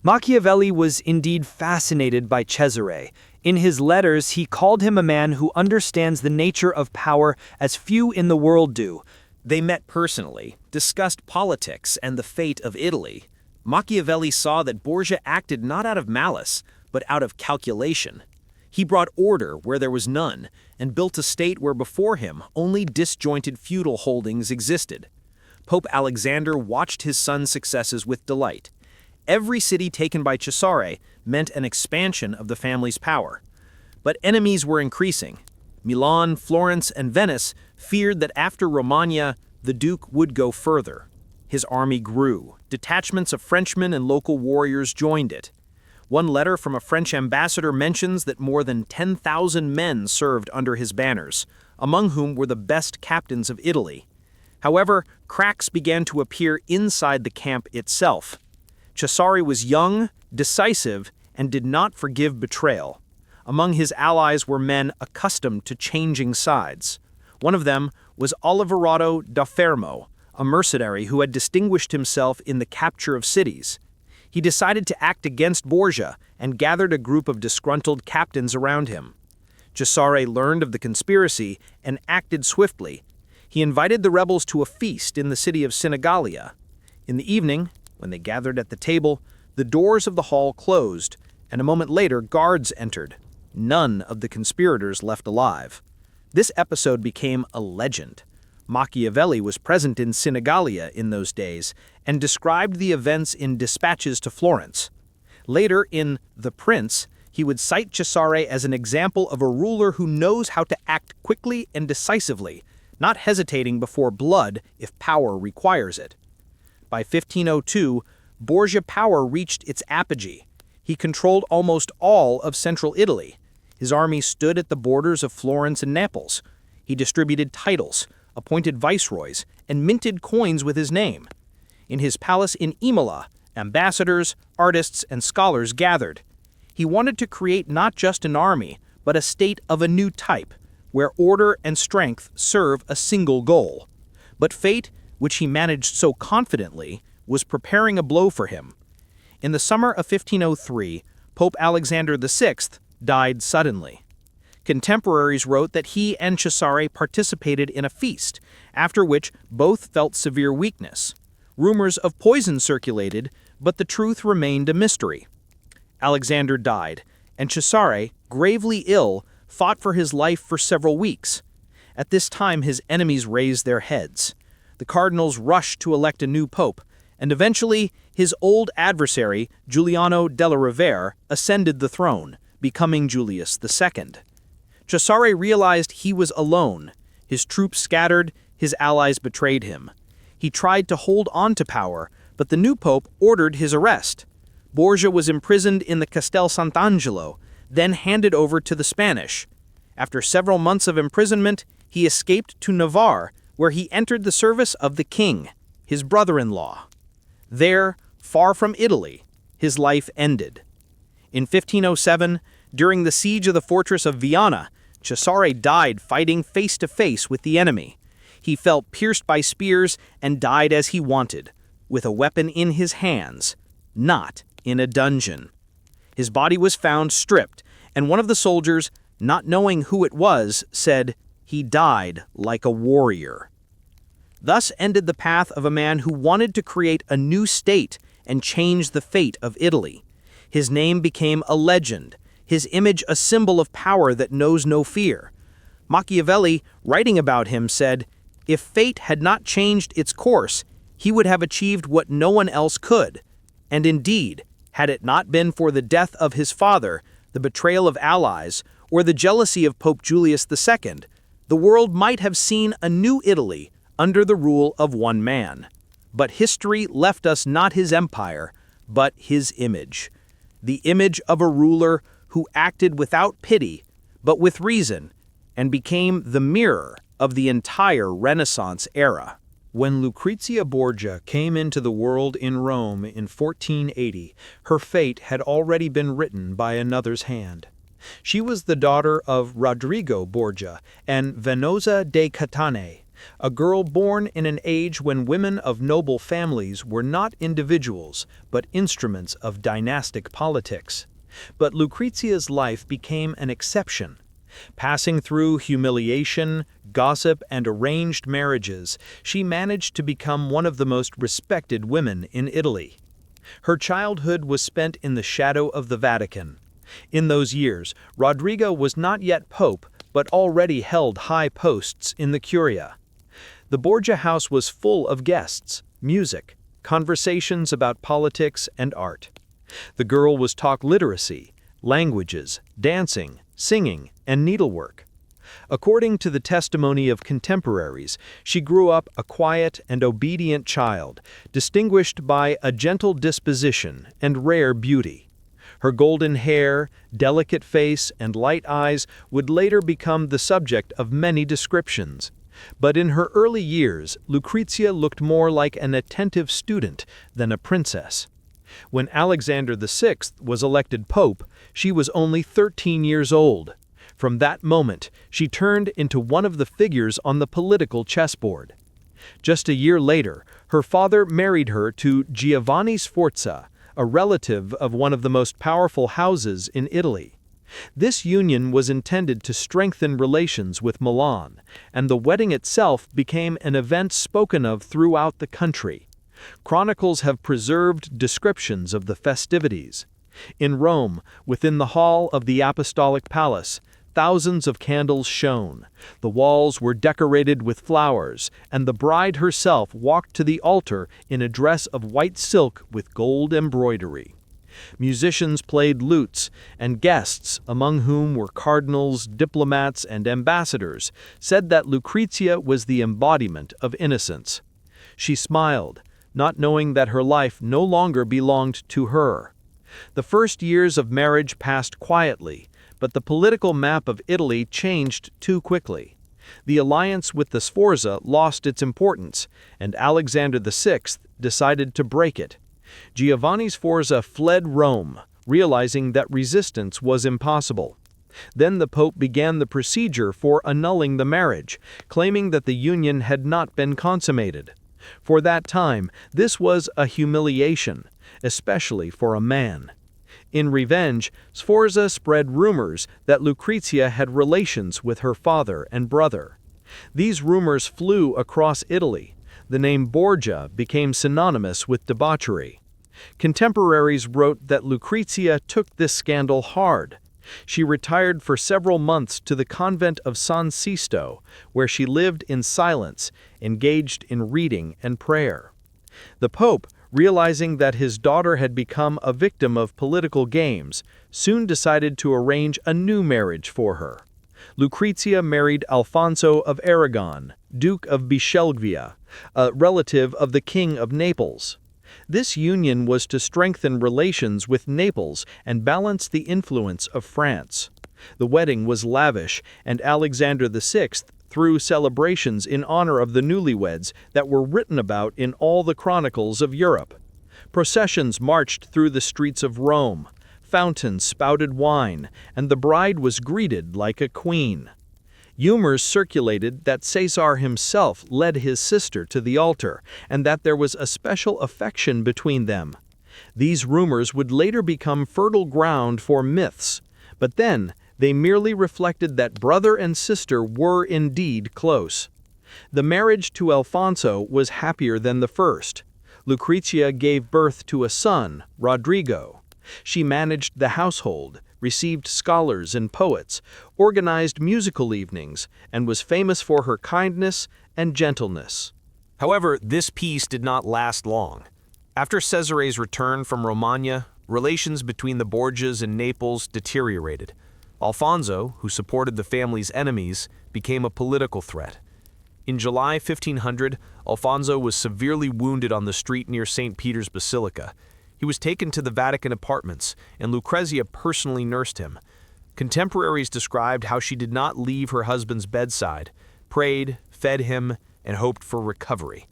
Machiavelli was indeed fascinated by Cesare. In his letters, he called him a man who understands the nature of power as few in the world do. They met personally, discussed politics and the fate of Italy. Machiavelli saw that Borgia acted not out of malice, but out of calculation. He brought order where there was none, and built a state where before him only disjointed feudal holdings existed. Pope Alexander watched his son's successes with delight. Every city taken by Cesare meant an expansion of the family's power. But enemies were increasing. Milan, Florence, and Venice feared that after Romagna, the Duke would go further. His army grew. Detachments of Frenchmen and local warriors joined it. One letter from a French ambassador mentions that more than 10,000 men served under his banners, among whom were the best captains of Italy. However, cracks began to appear inside the camp itself. Cesare was young, decisive, and did not forgive betrayal. Among his allies were men accustomed to changing sides. One of them was Oliverado da Fermo, a mercenary who had distinguished himself in the capture of cities. He decided to act against Borgia and gathered a group of disgruntled captains around him. Cesare learned of the conspiracy and acted swiftly. He invited the rebels to a feast in the city of Sinigalia. In the evening, when they gathered at the table, the doors of the hall closed, and a moment later guards entered. None of the conspirators left alive. This episode became a legend. Machiavelli was present in Sinigalia in those days and described the events in dispatches to Florence. Later, in The Prince, he would cite Cesare as an example of a ruler who knows how to act quickly and decisively, not hesitating before blood if power requires it. By 1502, Borgia power reached its apogee. He controlled almost all of central Italy. His army stood at the borders of Florence and Naples. He distributed titles, appointed viceroys, and minted coins with his name. In his palace in Imola, ambassadors, artists, and scholars gathered. He wanted to create not just an army, but a state of a new type, where order and strength serve a single goal. But fate, which he managed so confidently, was preparing a blow for him. In the summer of 1503, Pope Alexander VI died suddenly. Contemporaries wrote that he and Cesare participated in a feast, after which both felt severe weakness. Rumors of poison circulated, but the truth remained a mystery. Alexander died, and Cesare, gravely ill, fought for his life for several weeks. At this time, his enemies raised their heads. The cardinals rushed to elect a new pope, and eventually his old adversary, Giuliano della Rovere, ascended the throne, becoming Julius II. Cesare realized he was alone. His troops scattered, his allies betrayed him. He tried to hold on to power, but the new pope ordered his arrest. Borgia was imprisoned in the Castel Sant'Angelo, then handed over to the Spanish. After several months of imprisonment, he escaped to Navarre, where he entered the service of the king, his brother-in-law. There, far from Italy, his life ended. In 1507, during the siege of the fortress of Viana, Cesare died fighting face-to-face with the enemy. He felt pierced by spears and died as he wanted, with a weapon in his hands, not in a dungeon. His body was found stripped, and one of the soldiers, not knowing who it was, said, "He died like a warrior." Thus ended the path of a man who wanted to create a new state and change the fate of Italy. His name became a legend, his image a symbol of power that knows no fear. Machiavelli, writing about him, said, "If fate had not changed its course, he would have achieved what no one else could." And indeed, had it not been for the death of his father, the betrayal of allies, or the jealousy of Pope Julius II, the world might have seen a new Italy, under the rule of one man. But history left us not his empire, but his image. The image of a ruler who acted without pity, but with reason, and became the mirror of the entire Renaissance era. When Lucrezia Borgia came into the world in Rome in 1480, her fate had already been written by another's hand. She was the daughter of Rodrigo Borgia and Venosa de Catane, a girl born in an age when women of noble families were not individuals, but instruments of dynastic politics. But Lucrezia's life became an exception. Passing through humiliation, gossip, and arranged marriages, she managed to become one of the most respected women in Italy. Her childhood was spent in the shadow of the Vatican. In those years, Rodrigo was not yet pope, but already held high posts in the Curia. The Borgia house was full of guests, music, conversations about politics and art. The girl was taught literacy, languages, dancing, singing, and needlework. According to the testimony of contemporaries, she grew up a quiet and obedient child, distinguished by a gentle disposition and rare beauty. Her golden hair, delicate face, and light eyes would later become the subject of many descriptions. But in her early years, Lucrezia looked more like an attentive student than a princess. When Alexander VI was elected pope, she was only 13 years old. From that moment, she turned into one of the figures on the political chessboard. Just a year later, her father married her to Giovanni Sforza, a relative of one of the most powerful houses in Italy. This union was intended to strengthen relations with Milan, and the wedding itself became an event spoken of throughout the country. Chronicles have preserved descriptions of the festivities. In Rome, within the hall of the Apostolic Palace, thousands of candles shone. The walls were decorated with flowers, and the bride herself walked to the altar in a dress of white silk with gold embroidery. Musicians played lutes, and guests, among whom were cardinals, diplomats, and ambassadors, said that Lucrezia was the embodiment of innocence. She smiled, not knowing that her life no longer belonged to her. The first years of marriage passed quietly, but the political map of Italy changed too quickly. The alliance with the Sforza lost its importance, and Alexander VI decided to break it. Giovanni Sforza fled Rome, realizing that resistance was impossible. Then the Pope began the procedure for annulling the marriage, claiming that the union had not been consummated. For that time, this was a humiliation, especially for a man. In revenge, Sforza spread rumors that Lucrezia had relations with her father and brother. These rumors flew across Italy. The name Borgia became synonymous with debauchery. Contemporaries wrote that Lucrezia took this scandal hard. She retired for several months to the convent of San Sisto, where she lived in silence, engaged in reading and prayer. The Pope, realizing that his daughter had become a victim of political games, soon decided to arrange a new marriage for her. Lucrezia married Alfonso of Aragon, Duke of Bisceglie, a relative of the King of Naples. This union was to strengthen relations with Naples and balance the influence of France. The wedding was lavish, and Alexander VI threw celebrations in honor of the newlyweds that were written about in all the chronicles of Europe. Processions marched through the streets of Rome, fountains spouted wine, and the bride was greeted like a queen. Rumors circulated that Cesar himself led his sister to the altar, and that there was a special affection between them. These rumors would later become fertile ground for myths, but then they merely reflected that brother and sister were indeed close. The marriage to Alfonso was happier than the first. Lucrezia gave birth to a son, Rodrigo. She managed the household, received scholars and poets, organized musical evenings, and was famous for her kindness and gentleness. However, this peace did not last long. After Cesare's return from Romagna, relations between the Borgias and Naples deteriorated. Alfonso, who supported the family's enemies, became a political threat. In July 1500, Alfonso was severely wounded on the street near St. Peter's Basilica. He was taken to the Vatican apartments, and Lucrezia personally nursed him. Contemporaries described how she did not leave her husband's bedside, prayed, fed him, and hoped for recovery.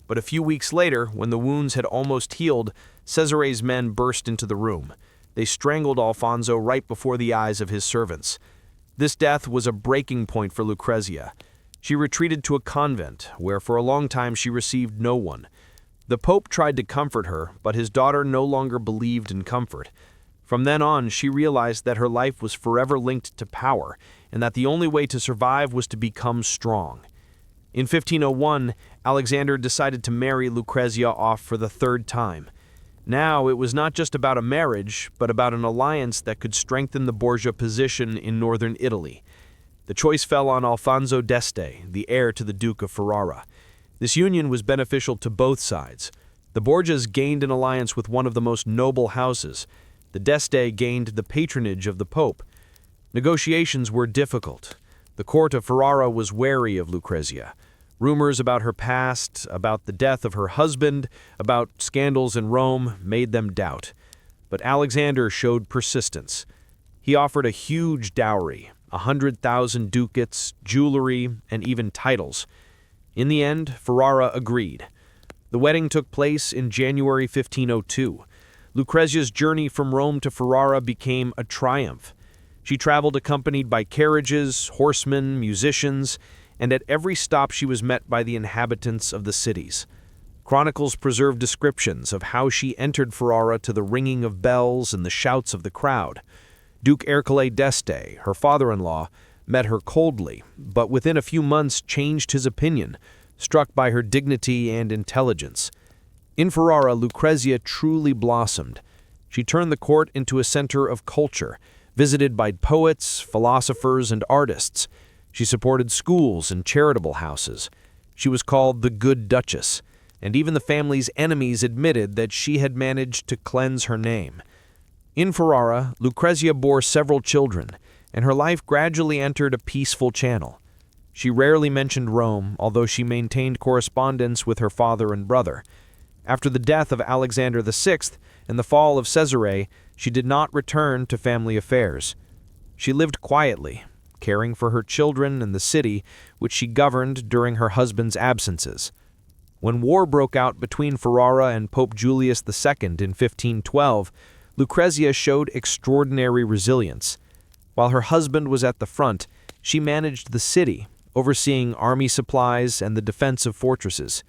But a few weeks later, when the wounds had almost healed, Cesare's men burst into the room. They strangled Alfonso right before the eyes of his servants. This death was a breaking point for Lucrezia. She retreated to a convent, where for a long time she received no one. The Pope tried to comfort her, but his daughter no longer believed in comfort. From then on, she realized that her life was forever linked to power, and that the only way to survive was to become strong. In 1501, Alexander decided to marry Lucrezia off for the third time. Now, it was not just about a marriage, but about an alliance that could strengthen the Borgia position in northern Italy. The choice fell on Alfonso d'Este, the heir to the Duke of Ferrara. This union was beneficial to both sides. The Borgias gained an alliance with one of the most noble houses. The d'Este gained the patronage of the Pope. Negotiations were difficult. The court of Ferrara was wary of Lucrezia. Rumors about her past, about the death of her husband, about scandals in Rome made them doubt. But Alexander showed persistence. He offered a huge dowry, 100,000 ducats, jewelry, and even titles. In the end, Ferrara agreed. The wedding took place in January 1502. Lucrezia's journey from Rome to Ferrara became a triumph. She traveled accompanied by carriages, horsemen, musicians, and at every stop she was met by the inhabitants of the cities. Chronicles preserve descriptions of how she entered Ferrara to the ringing of bells and the shouts of the crowd. Duke Ercole d'Este, her father-in-law, met her coldly, but within a few months changed his opinion, struck by her dignity and intelligence. In Ferrara, Lucrezia truly blossomed. She turned the court into a center of culture, visited by poets, philosophers, and artists. She supported schools and charitable houses. She was called the Good Duchess, and even the family's enemies admitted that she had managed to cleanse her name. In Ferrara, Lucrezia bore several children, and her life gradually entered a peaceful channel. She rarely mentioned Rome, although she maintained correspondence with her father and brother. After the death of Alexander VI and the fall of Cesare, she did not return to family affairs. She lived quietly, caring for her children and the city, which she governed during her husband's absences. When war broke out between Ferrara and Pope Julius II in 1512, Lucrezia showed extraordinary resilience. While her husband was at the front, she managed the city, overseeing army supplies and the defense of fortresses.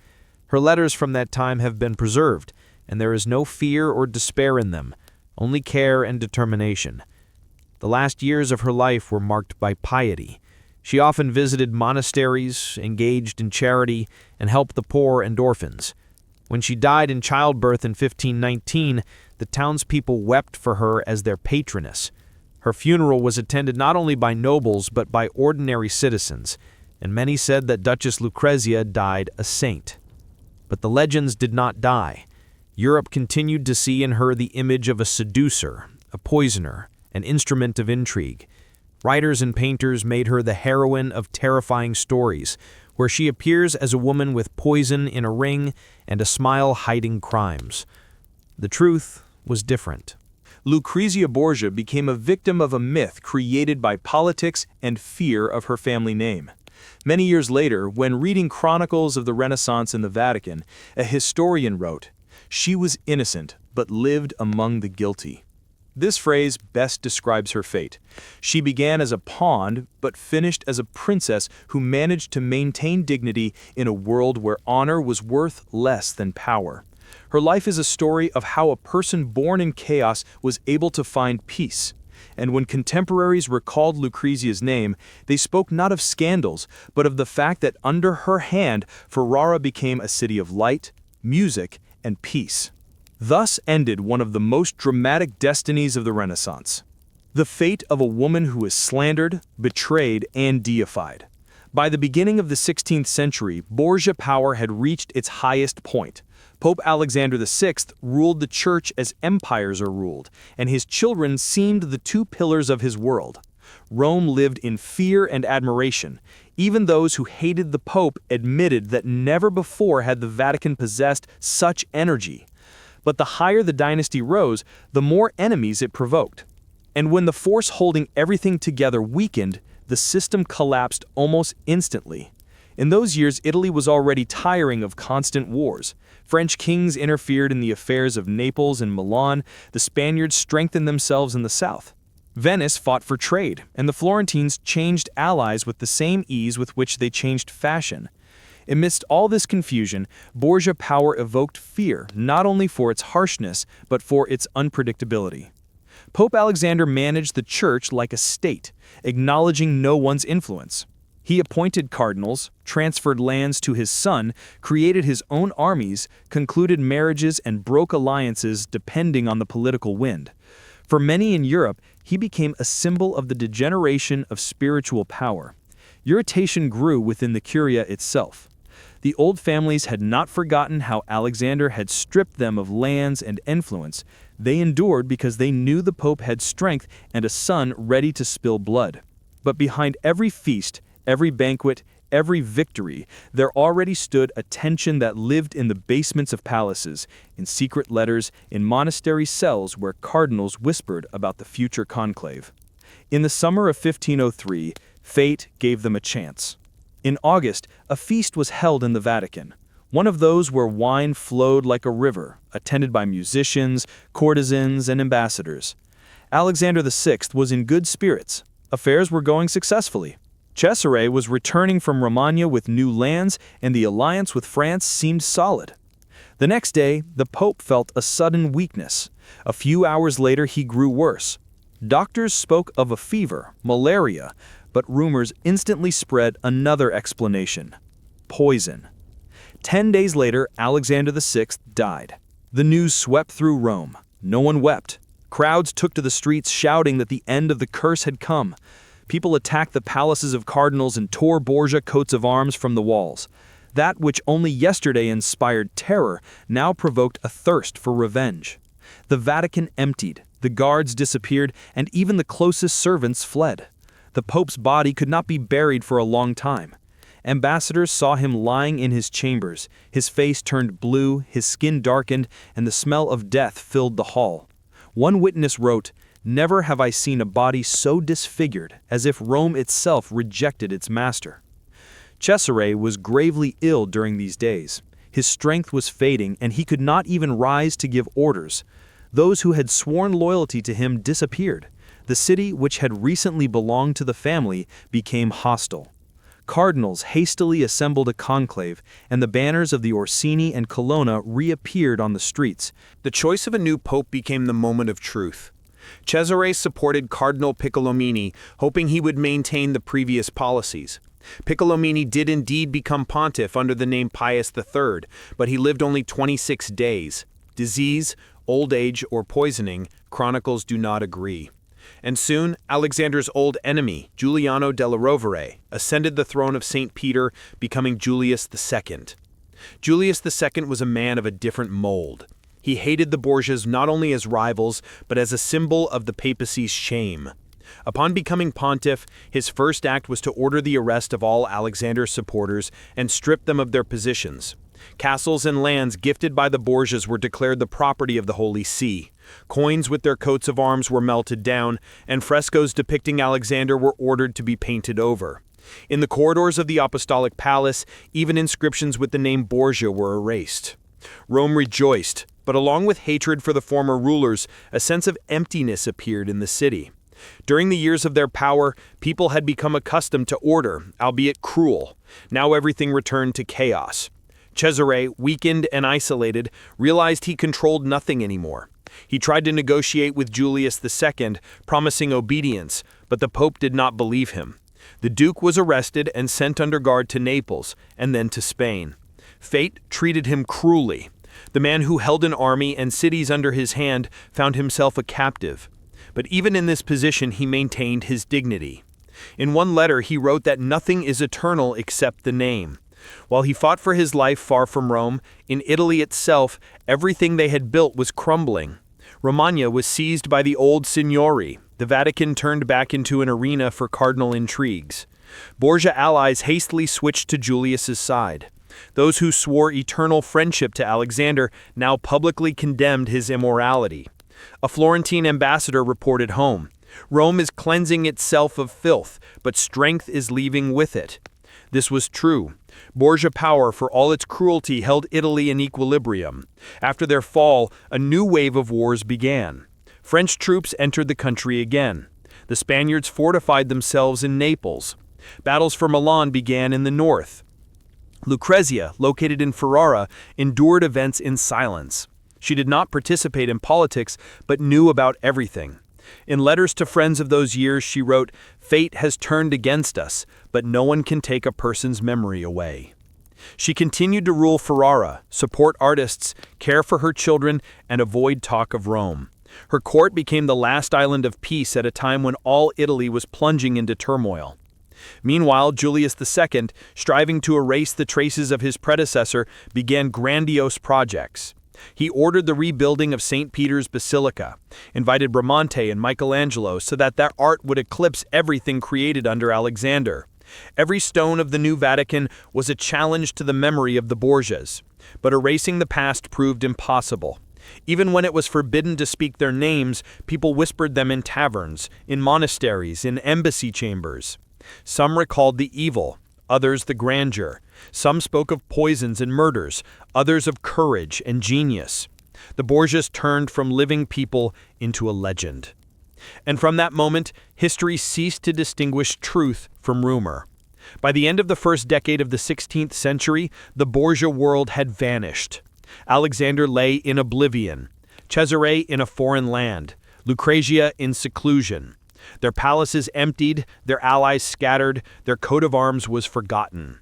Her letters from that time have been preserved, and there is no fear or despair in them, only care and determination. The last years of her life were marked by piety. She often visited monasteries, engaged in charity, and helped the poor and orphans. When she died in childbirth in 1519, the townspeople wept for her as their patroness. Her funeral was attended not only by nobles but by ordinary citizens, and many said that Duchess Lucrezia died a saint. But the legends did not die. Europe continued to see in her the image of a seducer, a poisoner, an instrument of intrigue. Writers and painters made her the heroine of terrifying stories, where she appears as a woman with poison in a ring and a smile hiding crimes. The truth was different. Lucrezia Borgia became a victim of a myth created by politics and fear of her family name. Many years later, when reading chronicles of the Renaissance in the Vatican, a historian wrote, "She was innocent, but lived among the guilty." This phrase best describes her fate. She began as a pawn, but finished as a princess who managed to maintain dignity in a world where honor was worth less than power. Her life is a story of how a person born in chaos was able to find peace. And when contemporaries recalled Lucrezia's name, they spoke not of scandals, but of the fact that under her hand, Ferrara became a city of light, music, and peace. Thus ended one of the most dramatic destinies of the Renaissance: the fate of a woman who is slandered, betrayed, and deified. By the beginning of the 16th century, Borgia power had reached its highest point. Pope Alexander VI ruled the church as empires are ruled, and his children seemed the two pillars of his world. Rome lived in fear and admiration. Even those who hated the Pope admitted that never before had the Vatican possessed such energy. But the higher the dynasty rose, the more enemies it provoked. And when the force holding everything together weakened, the system collapsed almost instantly. In those years, Italy was already tiring of constant wars. French kings interfered in the affairs of Naples and Milan. The Spaniards strengthened themselves in the south. Venice fought for trade, and the Florentines changed allies with the same ease with which they changed fashion. Amidst all this confusion, Borgia power evoked fear, not only for its harshness, but for its unpredictability. Pope Alexander managed the church like a state, acknowledging no one's influence. He appointed cardinals, transferred lands to his son, created his own armies, concluded marriages, and broke alliances depending on the political wind. For many in Europe, he became a symbol of the degeneration of spiritual power. Irritation grew within the Curia itself. The old families had not forgotten how Alexander had stripped them of lands and influence. They endured because they knew the Pope had strength and a son ready to spill blood. But behind every feast, every banquet, every victory, there already stood a tension that lived in the basements of palaces, in secret letters, in monastery cells where cardinals whispered about the future conclave. In the summer of 1503, fate gave them a chance. In August, a feast was held in the Vatican, one of those where wine flowed like a river, attended by musicians, courtesans, and ambassadors. Alexander VI was in good spirits. Affairs were going successfully. Cesare was returning from Romagna with new lands, and the alliance with France seemed solid. The next day, the Pope felt a sudden weakness. A few hours later, he grew worse. Doctors spoke of a fever, malaria, but rumors instantly spread another explanation: poison. 10 days later, Alexander VI died. The news swept through Rome. No one wept. Crowds took to the streets shouting that the end of the curse had come. People attacked the palaces of cardinals and tore Borgia coats of arms from the walls. That which only yesterday inspired terror now provoked a thirst for revenge. The Vatican emptied, the guards disappeared, and even the closest servants fled. The Pope's body could not be buried for a long time. Ambassadors saw him lying in his chambers. His face turned blue, his skin darkened, and the smell of death filled the hall. One witness wrote, "Never have I seen a body so disfigured, as if Rome itself rejected its master." Cesare was gravely ill during these days. His strength was fading, and he could not even rise to give orders. Those who had sworn loyalty to him disappeared. The city, which had recently belonged to the family, became hostile. Cardinals hastily assembled a conclave, and the banners of the Orsini and Colonna reappeared on the streets. The choice of a new pope became the moment of truth. Cesare supported Cardinal Piccolomini, hoping he would maintain the previous policies. Piccolomini did indeed become pontiff under the name Pius III, but he lived only 26 days. Disease, old age, or poisoning, chronicles do not agree. And soon, Alexander's old enemy, Giuliano della Rovere, ascended the throne of St. Peter, becoming Julius II. Julius II was a man of a different mold. He hated the Borgias not only as rivals, but as a symbol of the papacy's shame. Upon becoming pontiff, his first act was to order the arrest of all Alexander's supporters and strip them of their positions. Castles and lands gifted by the Borgias were declared the property of the Holy See. Coins with their coats of arms were melted down, and frescoes depicting Alexander were ordered to be painted over. In the corridors of the Apostolic Palace, even inscriptions with the name Borgia were erased. Rome rejoiced, but along with hatred for the former rulers, a sense of emptiness appeared in the city. During the years of their power, people had become accustomed to order, albeit cruel. Now everything returned to chaos. Cesare, weakened and isolated, realized he controlled nothing anymore. He tried to negotiate with Julius II, promising obedience, but the Pope did not believe him. The Duke was arrested and sent under guard to Naples, and then to Spain. Fate treated him cruelly. The man who held an army and cities under his hand found himself a captive. But even in this position, he maintained his dignity. In one letter, he wrote that nothing is eternal except the name. While he fought for his life far from Rome, in Italy itself, everything they had built was crumbling. Romagna was seized by the old Signory. The Vatican turned back into an arena for cardinal intrigues. Borgia allies hastily switched to Julius's side. Those who swore eternal friendship to Alexander now publicly condemned his immorality. A Florentine ambassador reported home, "Rome is cleansing itself of filth, but strength is leaving with it." This was true. Borgia power, for all its cruelty, held Italy in equilibrium. After their fall, a new wave of wars began. French troops entered the country again. The Spaniards fortified themselves in Naples. Battles for Milan began in the north. Lucrezia, located in Ferrara, endured events in silence. She did not participate in politics, but knew about everything. In letters to friends of those years, she wrote, "Fate has turned against us, but no one can take a person's memory away." She continued to rule Ferrara, support artists, care for her children, and avoid talk of Rome. Her court became the last island of peace at a time when all Italy was plunging into turmoil. Meanwhile, Julius II, striving to erase the traces of his predecessor, began grandiose projects. He ordered the rebuilding of St. Peter's Basilica, invited Bramante and Michelangelo so that their art would eclipse everything created under Alexander. Every stone of the new Vatican was a challenge to the memory of the Borgias, but erasing the past proved impossible. Even when it was forbidden to speak their names, people whispered them in taverns, in monasteries, in embassy chambers. Some recalled the evil, others the grandeur. Some spoke of poisons and murders, others of courage and genius. The Borgias turned from living people into a legend. And from that moment, history ceased to distinguish truth from rumor. By the end of the first decade of the 16th century, the Borgia world had vanished. Alexander lay in oblivion, Cesare in a foreign land, Lucrezia in seclusion. Their palaces emptied, their allies scattered, their coat of arms was forgotten.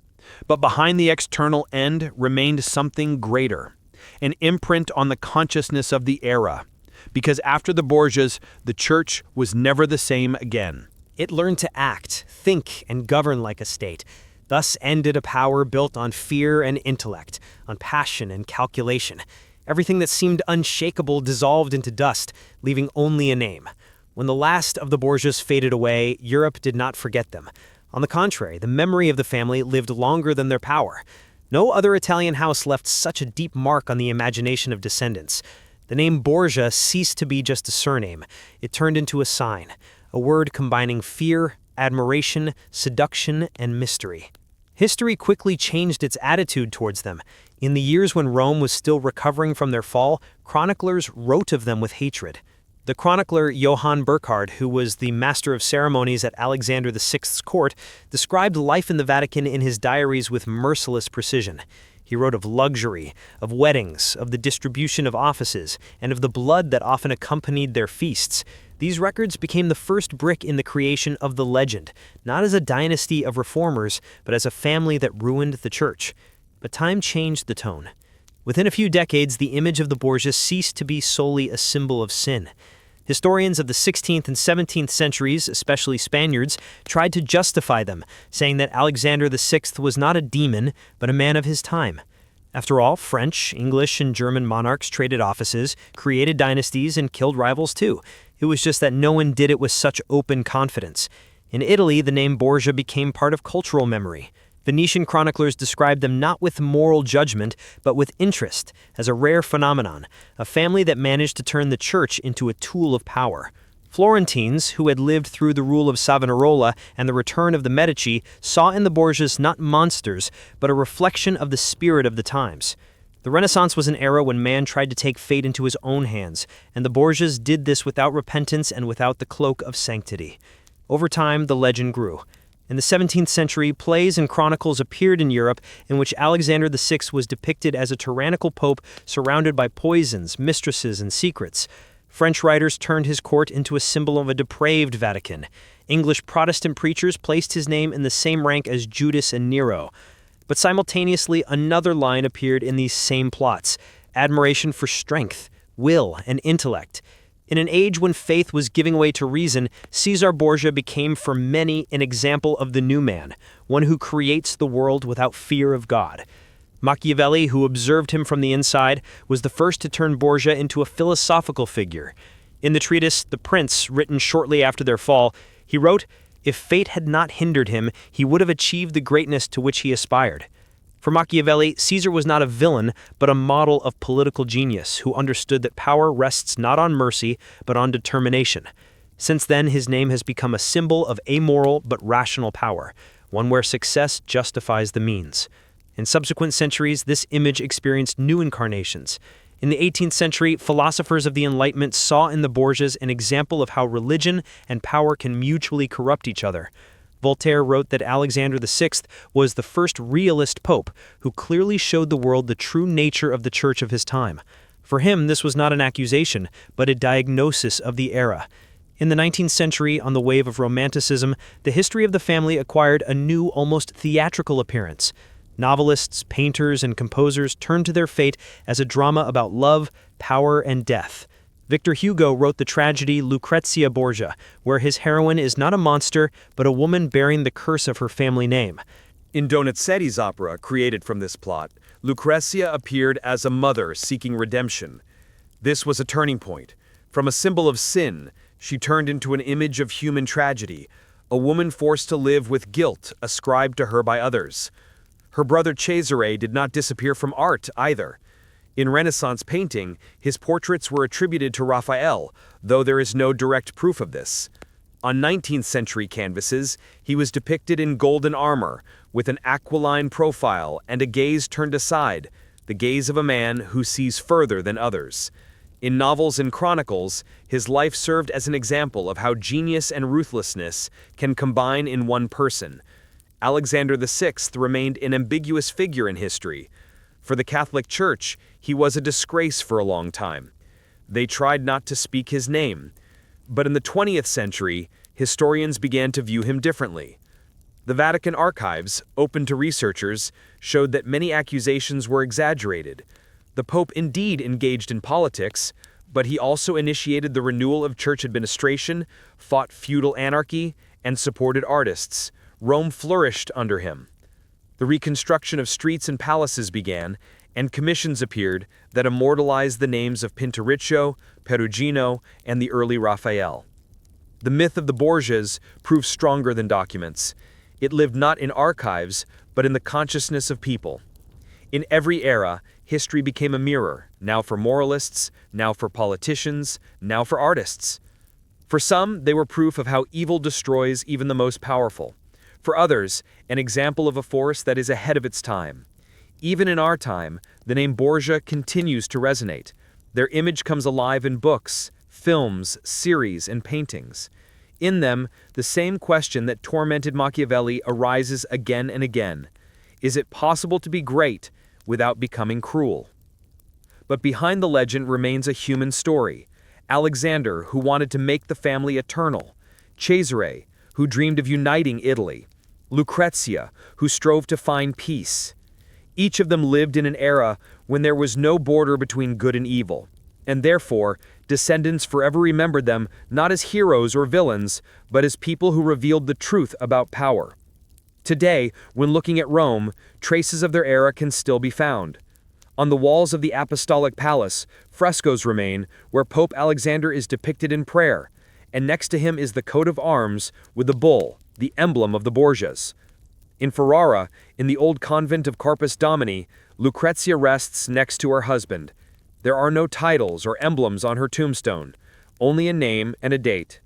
But behind the external end remained something greater, an imprint on the consciousness of the era. Because after the Borgias, the church was never the same again. It learned to act, think, and govern like a state. Thus ended a power built on fear and intellect, on passion and calculation. Everything that seemed unshakable dissolved into dust, leaving only a name. When the last of the Borgias faded away, Europe did not forget them. On the contrary, the memory of the family lived longer than their power. No other Italian house left such a deep mark on the imagination of descendants. The name Borgia ceased to be just a surname. It turned into a sign, a word combining fear, admiration, seduction, and mystery. History quickly changed its attitude towards them. In the years when Rome was still recovering from their fall, chroniclers wrote of them with hatred. The chronicler Johann Burchard, who was the master of ceremonies at Alexander VI's court, described life in the Vatican in his diaries with merciless precision. He wrote of luxury, of weddings, of the distribution of offices, and of the blood that often accompanied their feasts. These records became the first brick in the creation of the legend, not as a dynasty of reformers, but as a family that ruined the church. But time changed the tone. Within a few decades, the image of the Borgias ceased to be solely a symbol of sin. Historians of the 16th and 17th centuries, especially Spaniards, tried to justify them, saying that Alexander VI was not a demon, but a man of his time. After all, French, English, and German monarchs traded offices, created dynasties, and killed rivals too. It was just that no one did it with such open confidence. In Italy, the name Borgia became part of cultural memory. Venetian chroniclers described them not with moral judgment, but with interest, as a rare phenomenon, a family that managed to turn the church into a tool of power. Florentines, who had lived through the rule of Savonarola and the return of the Medici, saw in the Borgias not monsters, but a reflection of the spirit of the times. The Renaissance was an era when man tried to take fate into his own hands, and the Borgias did this without repentance and without the cloak of sanctity. Over time, the legend grew. In the 17th century, plays and chronicles appeared in Europe in which Alexander VI was depicted as a tyrannical pope surrounded by poisons, mistresses, and secrets. French writers turned his court into a symbol of a depraved Vatican. English Protestant preachers placed his name in the same rank as Judas and Nero. But simultaneously, another line appeared in these same plots: admiration for strength, will, and intellect. In an age when faith was giving way to reason, Cesar Borgia became for many an example of the new man, one who creates the world without fear of God. Machiavelli, who observed him from the inside, was the first to turn Borgia into a philosophical figure. In the treatise The Prince, written shortly after their fall, he wrote, If fate had not hindered him, he would have achieved the greatness to which he aspired. For Machiavelli, Caesar was not a villain, but a model of political genius who understood that power rests not on mercy, but on determination. Since then, his name has become a symbol of amoral but rational power, one where success justifies the means. In subsequent centuries, this image experienced new incarnations. In the 18th century, philosophers of the Enlightenment saw in the Borgias an example of how religion and power can mutually corrupt each other. Voltaire wrote that Alexander VI was the first realist pope who clearly showed the world the true nature of the church of his time. For him, this was not an accusation, but a diagnosis of the era. In the 19th century, on the wave of Romanticism, the history of the family acquired a new, almost theatrical appearance. Novelists, painters, and composers turned to their fate as a drama about love, power, and death. Victor Hugo wrote the tragedy Lucrezia Borgia, where his heroine is not a monster, but a woman bearing the curse of her family name. In Donizetti's opera, created from this plot, Lucrezia appeared as a mother seeking redemption. This was a turning point. From a symbol of sin, she turned into an image of human tragedy, a woman forced to live with guilt ascribed to her by others. Her brother Cesare did not disappear from art either. In Renaissance painting, his portraits were attributed to Raphael, though there is no direct proof of this. On 19th century canvases, he was depicted in golden armor, with an aquiline profile and a gaze turned aside, the gaze of a man who sees further than others. In novels and chronicles, his life served as an example of how genius and ruthlessness can combine in one person. Alexander VI remained an ambiguous figure in history. For the Catholic Church, he was a disgrace for a long time. They tried not to speak his name. But in the 20th century, historians began to view him differently. The Vatican archives, open to researchers, showed that many accusations were exaggerated. The Pope indeed engaged in politics, but he also initiated the renewal of church administration, fought feudal anarchy, and supported artists. Rome flourished under him. The reconstruction of streets and palaces began, and commissions appeared that immortalized the names of Pinturicchio, Perugino, and the early Raphael. The myth of the Borgias proved stronger than documents. It lived not in archives, but in the consciousness of people. In every era, history became a mirror, now for moralists, now for politicians, now for artists. For some, they were proof of how evil destroys even the most powerful. For others, an example of a force that is ahead of its time. Even in our time, the name Borgia continues to resonate. Their image comes alive in books, films, series, and paintings. In them, the same question that tormented Machiavelli arises again and again. Is it possible to be great without becoming cruel? But behind the legend remains a human story. Alexander, who wanted to make the family eternal. Cesare, who dreamed of uniting Italy. Lucrezia, who strove to find peace. Each of them lived in an era when there was no border between good and evil, and therefore, descendants forever remembered them not as heroes or villains, but as people who revealed the truth about power. Today, when looking at Rome, traces of their era can still be found. On the walls of the Apostolic Palace, frescoes remain where Pope Alexander is depicted in prayer, and next to him is the coat of arms with the bull, the emblem of the Borgias. In Ferrara, in the old convent of Corpus Domini, Lucrezia rests next to her husband. There are no titles or emblems on her tombstone, only a name and a date.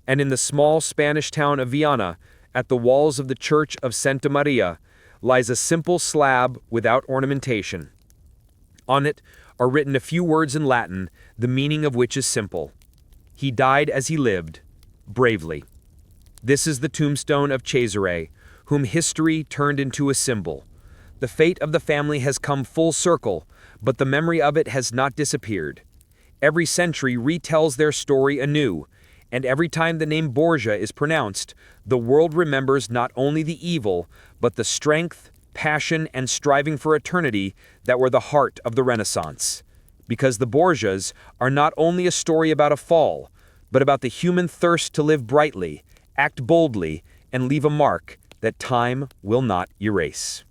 And in the small Spanish town of Viana, at the walls of the Church of Santa Maria, lies a simple slab without ornamentation. On it are written a few words in Latin, the meaning of which is simple. He died as he lived, bravely. This is the tombstone of Cesare, whom history turned into a symbol. The fate of the family has come full circle, but the memory of it has not disappeared. Every century retells their story anew, and every time the name Borgia is pronounced, the world remembers not only the evil, but the strength, passion, and striving for eternity that were the heart of the Renaissance. Because the Borgias are not only a story about a fall, but about the human thirst to live brightly, act boldly, and leave a mark that time will not erase.